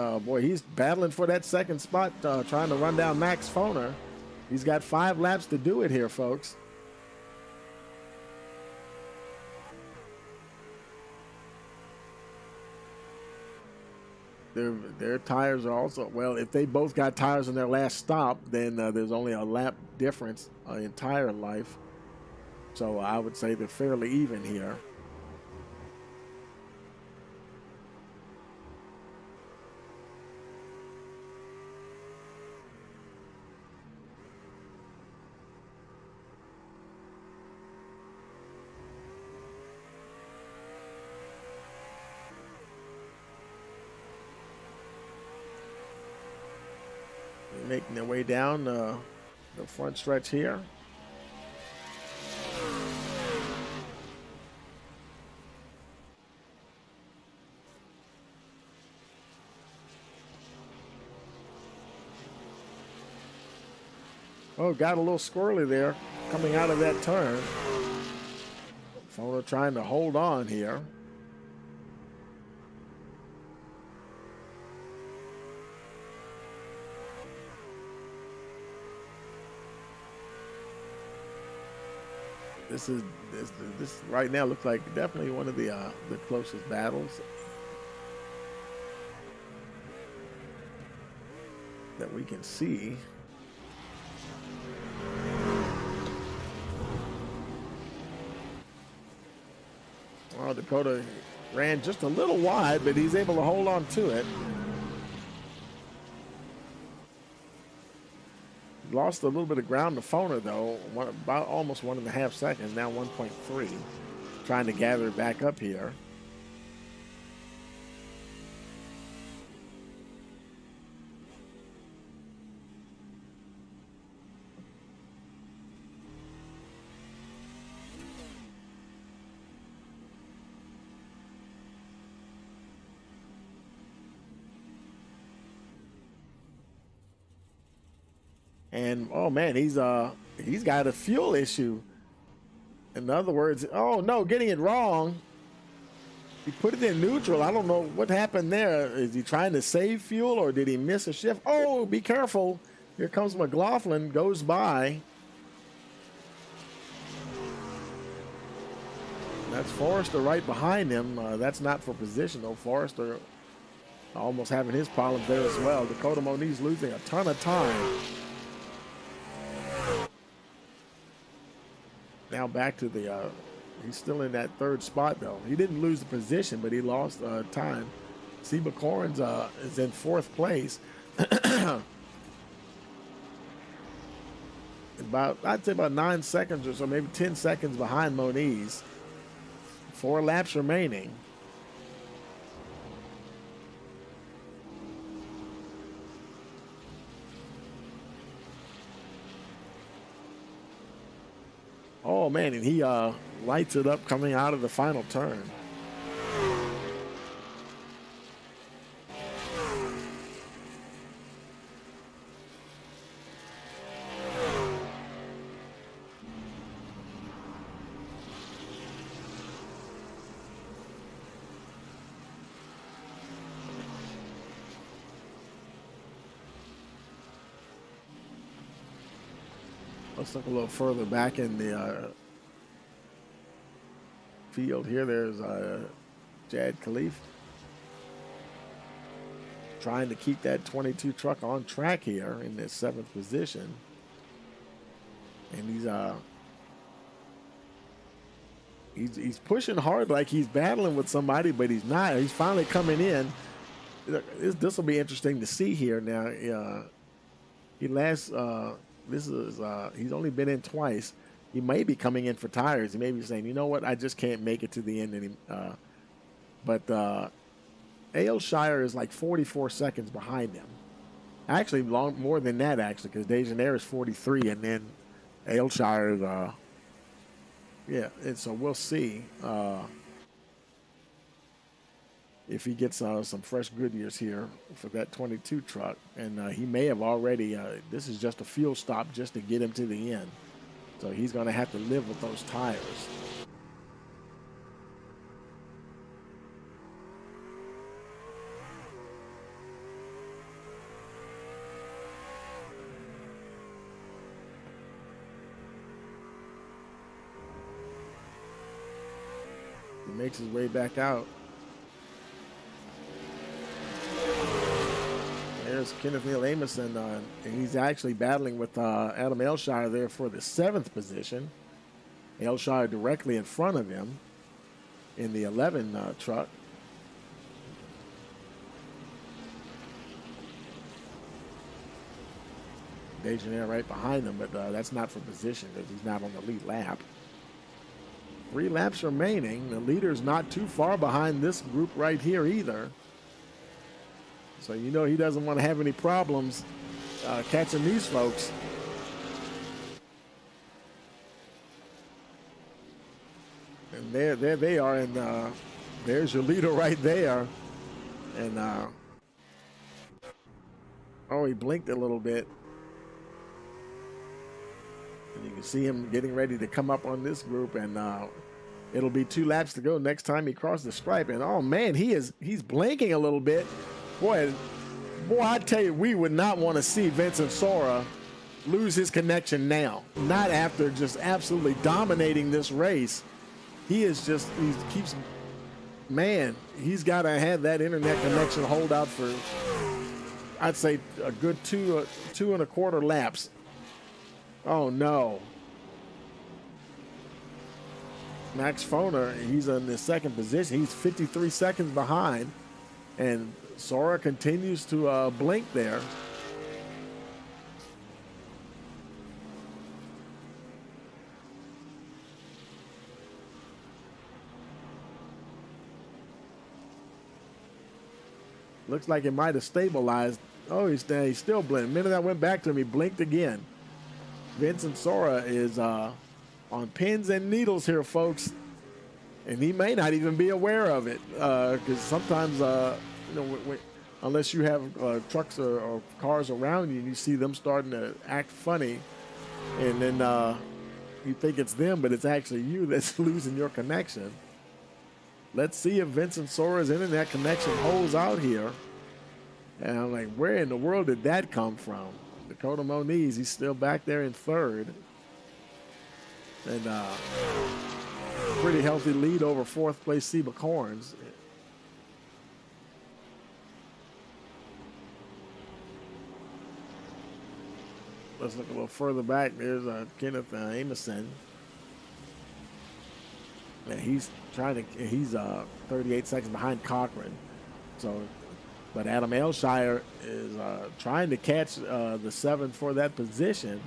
battling for that 2nd spot, trying to run down Max Foner. He's got 5 laps to do it here, folks. Their tires are also, well, if they both got tires in their last stop, then there's only a lap difference in tire life. So I would say they're fairly even here. Making their way down the front stretch here. Oh, got a little squirrely there coming out of that turn. Foner trying to hold on here. This right now looks like definitely one of the closest battles that we can see. Oh, Dakota ran just a little wide, but he's able to hold on to it. Lost a little bit of ground to Foner, though. About almost 1.5 seconds, now 1.3. Trying to gather it back up here. And oh man, he's got a fuel issue. In other words, oh no, getting it wrong. He put it in neutral. I don't know what happened there. Is he trying to save fuel or did he miss a shift? Oh, be careful. Here comes McLaughlin, goes by. That's Forrester right behind him. That's not for position though. Forrester almost having his problems there as well. Dakota Moniz losing a ton of time. Now back to the, he's still in that third spot though. He didn't lose the position, but he lost time. Seba Corns is in fourth place. I'd say about 9 seconds or so, maybe 10 seconds behind Moniz. 4 laps remaining. Oh man, and he lights it up coming out of the final turn. Let's look a little further back in the field here. There's Jad Khalif trying to keep that 22 truck on track here in this 7th position. And he's pushing hard like he's battling with somebody, but he's not. He's finally coming in. This will be interesting to see here now. He's only been in twice. He may be coming in for tires. He may be saying, you know what, I just can't make it to the end anymore. But Aylshire is like 44 seconds behind him. Actually, more than that, actually, because Degenaire is 43, and then Aylshire is, yeah. And so we'll see if he gets some fresh Goodyears here for that 22 truck. And he may have already, this is just a fuel stop just to get him to the end. So he's going to have to live with those tires. He makes his way back out. There's Kenneth Neal Amison, and he's actually battling with Adam Aylshire there for the 7th position. Aylshire directly in front of him in the 11 truck. Degenaire right behind him, but that's not for position because he's not on the lead lap. 3 laps remaining. The leader's not too far behind this group right here either. So you know he doesn't want to have any problems catching these folks. And there they are, and there's your leader right there. And oh, he blinked a little bit. And you can see him getting ready to come up on this group, and it'll be 2 laps to go next time he crosses the stripe. And oh man, he's blinking a little bit. Boy, I tell you, we would not want to see Vincent Sora lose his connection now. Not after just absolutely dominating this race. He's got to have that internet connection hold out for, I'd say, a good 2.25 laps. Oh no. Max Foner, he's in the second position. He's 53 seconds behind. And Sora continues to blink there. Looks like it might have stabilized. Oh, he's still blinking. The minute I went back to him, he blinked again. Vincent Sora is on pins and needles here, folks. And he may not even be aware of it. Because sometimes, unless you have trucks or cars around you and you see them starting to act funny, and then you think it's them, but it's actually you that's losing your connection. Let's see if Vincent Sora's internet connection holds out here. And I'm like, where in the world did that come from? Dakota Moniz, he's still back there in third. And pretty healthy lead over fourth place Seba Corns. Let's look a little further back. There's Kenneth Amerson. And he's 38 seconds behind Cochran. So, but Adam Elshire is trying to catch the 7 for that position.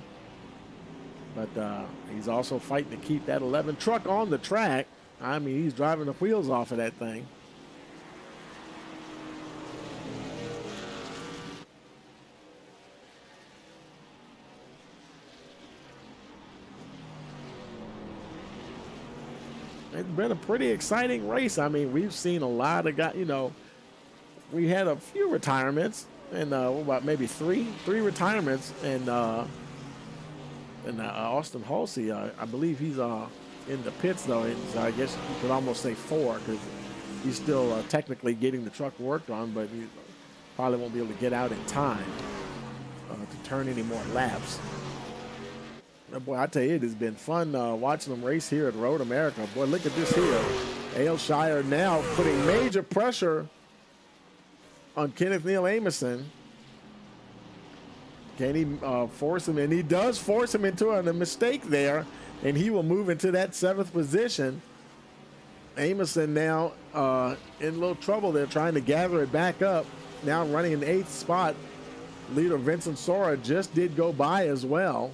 But he's also fighting to keep that 11 truck on the track. I mean, he's driving the wheels off of that thing. It's been a pretty exciting race. I mean, we've seen a lot of guys, we had a few retirements, and about maybe three retirements, and Austin Halsey, I believe he's in the pits, though. So I guess you could almost say 4, because he's still technically getting the truck worked on, but he probably won't be able to get out in time to turn any more laps. Boy, I tell you, it has been fun watching them race here at Road America. Boy, look at this here. Ailshire now putting major pressure on Kenneth Neal Amerson. Can he force him? And he does force him into a mistake there, and he will move into that 7th position. Amerson now in a little trouble there, trying to gather it back up. Now running in the 8th spot. Leader Vincent Sora just did go by as well.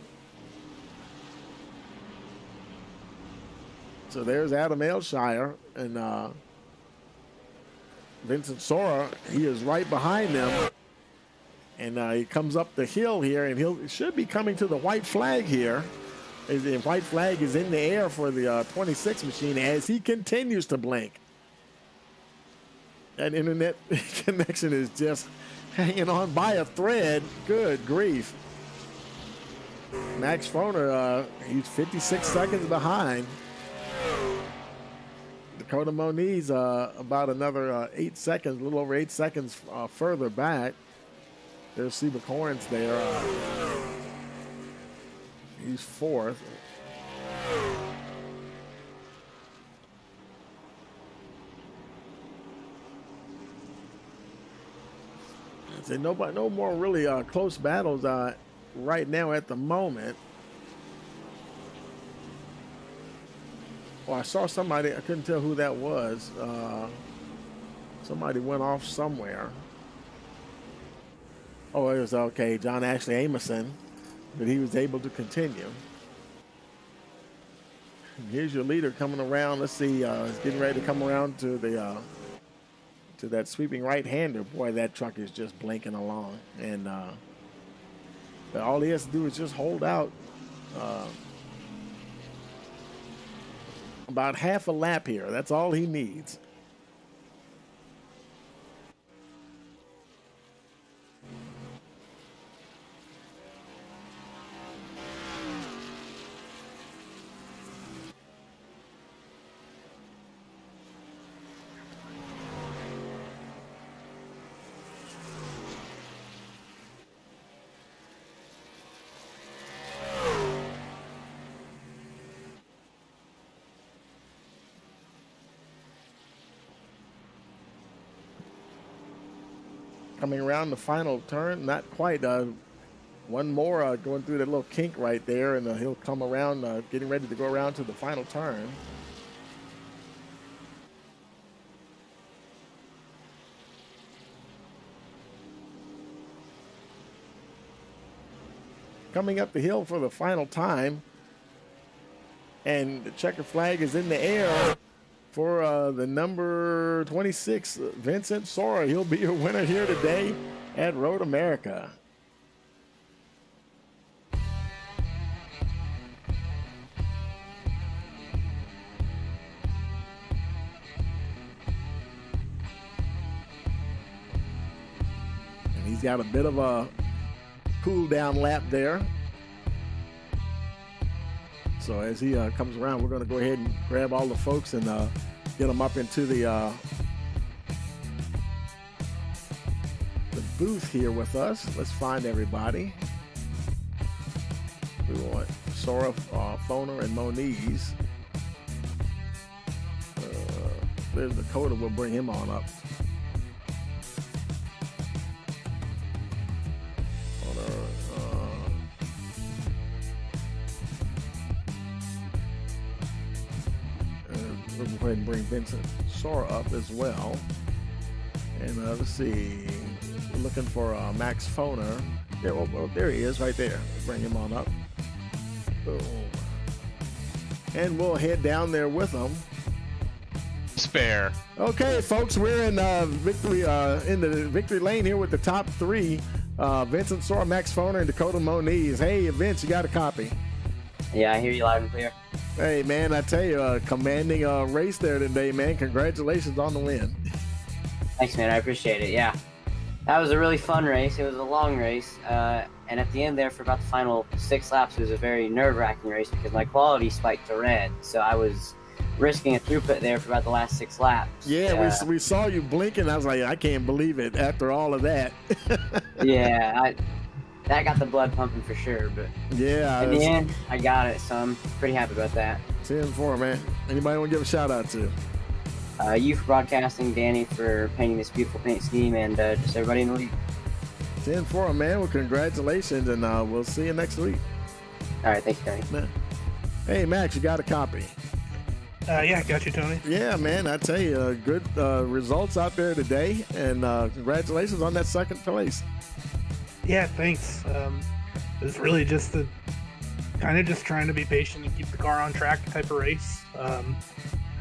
So there's Adam Ailshire, and Vincent Sora, he is right behind them. And he comes up the hill here, and he should be coming to the white flag here. The white flag is in the air for the 26 machine as he continues to blink. That internet connection is just hanging on by a thread. Good grief. Max Foner, he's 56 seconds behind. Dakota Moniz about another 8 seconds, a little over 8 seconds further back. There's Seba Corns there. He's 4th. No more really close battles right now at the moment. Well, I saw somebody, I couldn't tell who that was. Somebody went off somewhere. Oh, it was okay, John Ashley Amerson, but he was able to continue. And here's your leader coming around. Let's see, he's getting ready to come around to the to that sweeping right-hander. Boy, that truck is just blinking along, and but all he has to do is just hold out about half a lap here. That's all he needs. Coming around the final turn, not quite. One more going through that little kink right there, and he'll come around, getting ready to go around to the final turn. coming up the hill for the final time. And the checker flag is in the air for the number 26, Vincent Sora. He'll be your winner here today at Road America. And he's got a bit of a cool down lap there. So as he comes around, we're going to go ahead and grab all the folks and get them up into the booth here with us. Let's find everybody. We want Sora, Foner, and Moniz. There's Dakota. We'll bring him on up. We'll go ahead and bring Vincent Sora up as well. And let's see. We're looking for Max Foner. Yeah, well, there he is right there. We'll bring him on up. Boom. And we'll head down there with him. Spare. Okay, folks, we're in victory in the victory lane here with the top three. Vincent Sora, Max Foner, and Dakota Moniz. Hey, Vince, you got a copy? Yeah, I hear you loud and clear. Hey, man, I tell you, commanding race there today, man. Congratulations on the win. Thanks, man. I appreciate it. Yeah, that was a really fun race. It was a long race. And at the end there, for about the final 6 laps, it was a very nerve-wracking race because my quality spiked to red. So I was risking a throughput there for about the last 6 laps. Yeah, we saw you blinking. I was like, I can't believe it after all of that. Yeah, that got the blood pumping for sure. But yeah, in the end, I got it. So I'm pretty happy about that. 10-4, man. Anybody want to give a shout-out to? You for broadcasting, Danny for painting this beautiful paint scheme, and just everybody in the league. 10-4, man. Well, congratulations, and we'll see you next week. All right, thanks, Tony. Hey, Max, you got a copy? Yeah, got you, Tony. Yeah, man, I tell you, good results out there today, and congratulations on that second place. Yeah, thanks. It was really just just trying to be patient and keep the car on track type of race.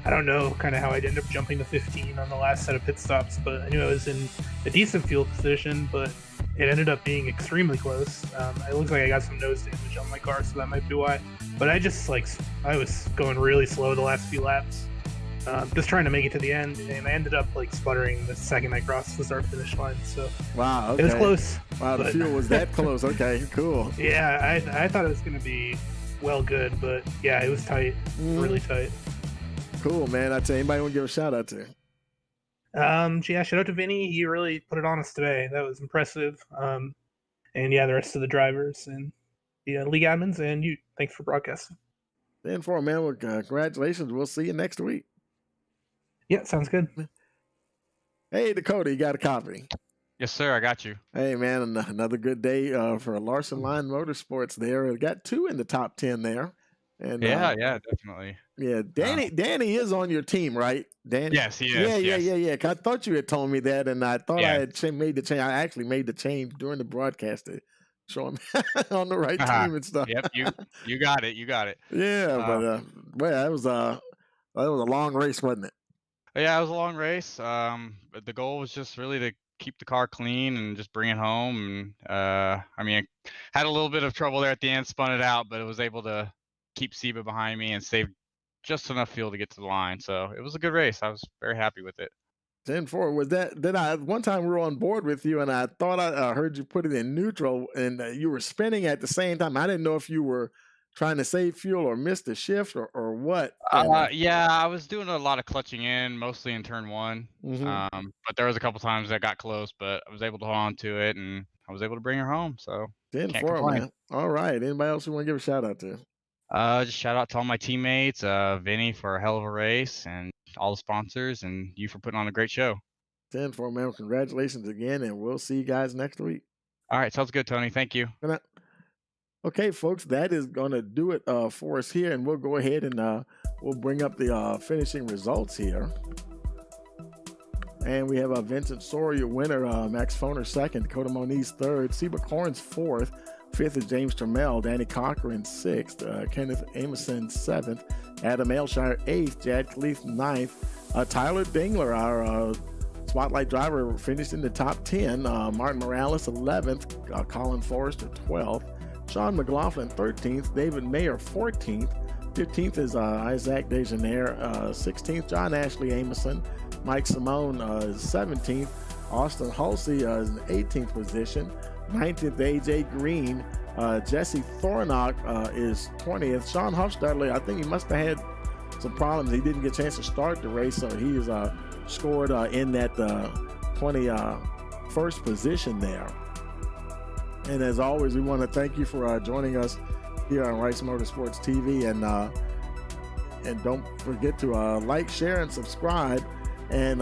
I don't know kind of how I'd end up jumping to 15 on the last set of pit stops, but I knew I was in a decent fuel position, but it ended up being extremely close. It looks like I got some nose damage on my car, so that might be why. But I was going really slow the last few laps, just trying to make it to the end, and I ended up sputtering the second I crossed the start-finish line. So wow, okay. It was close. Wow, the fuel was that close. Okay, cool. Yeah, I thought it was going to be well good, but yeah, it was tight, really tight. Cool, man. I tell you, anybody want to give a shout out to? Yeah, shout out to Vinny. He really put it on us today. That was impressive. And yeah, the rest of the drivers and the league admins and you. Thanks for broadcasting. 10-4, man. Well, congratulations. We'll see you next week. Yeah, sounds good. Hey, Dakota, you got a copy? Yes, sir. I got you. Hey, man, another good day for Larson Line Motorsports there. We got 2 in the top 10 there. And yeah, definitely. Yeah, Danny is on your team, right? Danny? Yes, he is. Yeah. I thought you had told me that, and I thought I had made the change. I actually made the change during the broadcast to show him on the right team and stuff. Yep, you got it. You got it. Yeah, but well, that was a long race, wasn't it? Yeah, it was a long race. But the goal was just really to keep the car clean and just bring it home. And I had a little bit of trouble there at the end, spun it out, but it was able to keep Seba behind me and save just enough fuel to get to the line. So it was a good race. I was very happy with it. 10-4 was that. Then one time we were on board with you, and I thought I heard you put it in neutral, and you were spinning at the same time. I didn't know if you were trying to save fuel or missed the shift or what. Yeah, I was doing a lot of clutching in, mostly in turn 1. Mm-hmm. But there was a couple times that got close, but I was able to hold on to it, and I was able to bring her home. So 10-4, man. All right. Anybody else you want to give a shout out to? Just shout out to all my teammates, Vinny for a hell of a race, and all the sponsors, and you for putting on a great show. 10-4, man. Congratulations again, and we'll see you guys next week. All right, sounds good, Tony. Thank you. Okay, folks, that is going to do it for us here, and we'll go ahead and we'll bring up the finishing results here. And we have Vincent Sora, your winner, Max Foner second, Dakota Moniz third, Seba Corns fourth, 5th is James Trammell, Danny Cochran 6th, Kenneth Amerson 7th, Adam Aylshire 8th, Jad Khalif 9th, Tyler Dingler, our spotlight driver, finished in the top 10, Martin Morales 11th, Colin Forrester 12th, Sean McLaughlin 13th, David Mayer 14th, 15th is Isaac Degenaire, 16th John Ashley Amerson, Mike Simone 17th, Austin Halsey is in 18th position, 19th AJ Green, Jesse Thornock is 20th. Sean Hofstadler, I think he must have had some problems. He didn't get a chance to start the race, so he is scored in that 21st position there. And as always, we want to thank you for joining us here on Rice Motorsports TV, and don't forget to like, share, and subscribe. And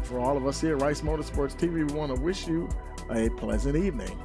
for all of us here at Rice Motorsports TV, we want to wish you a pleasant evening.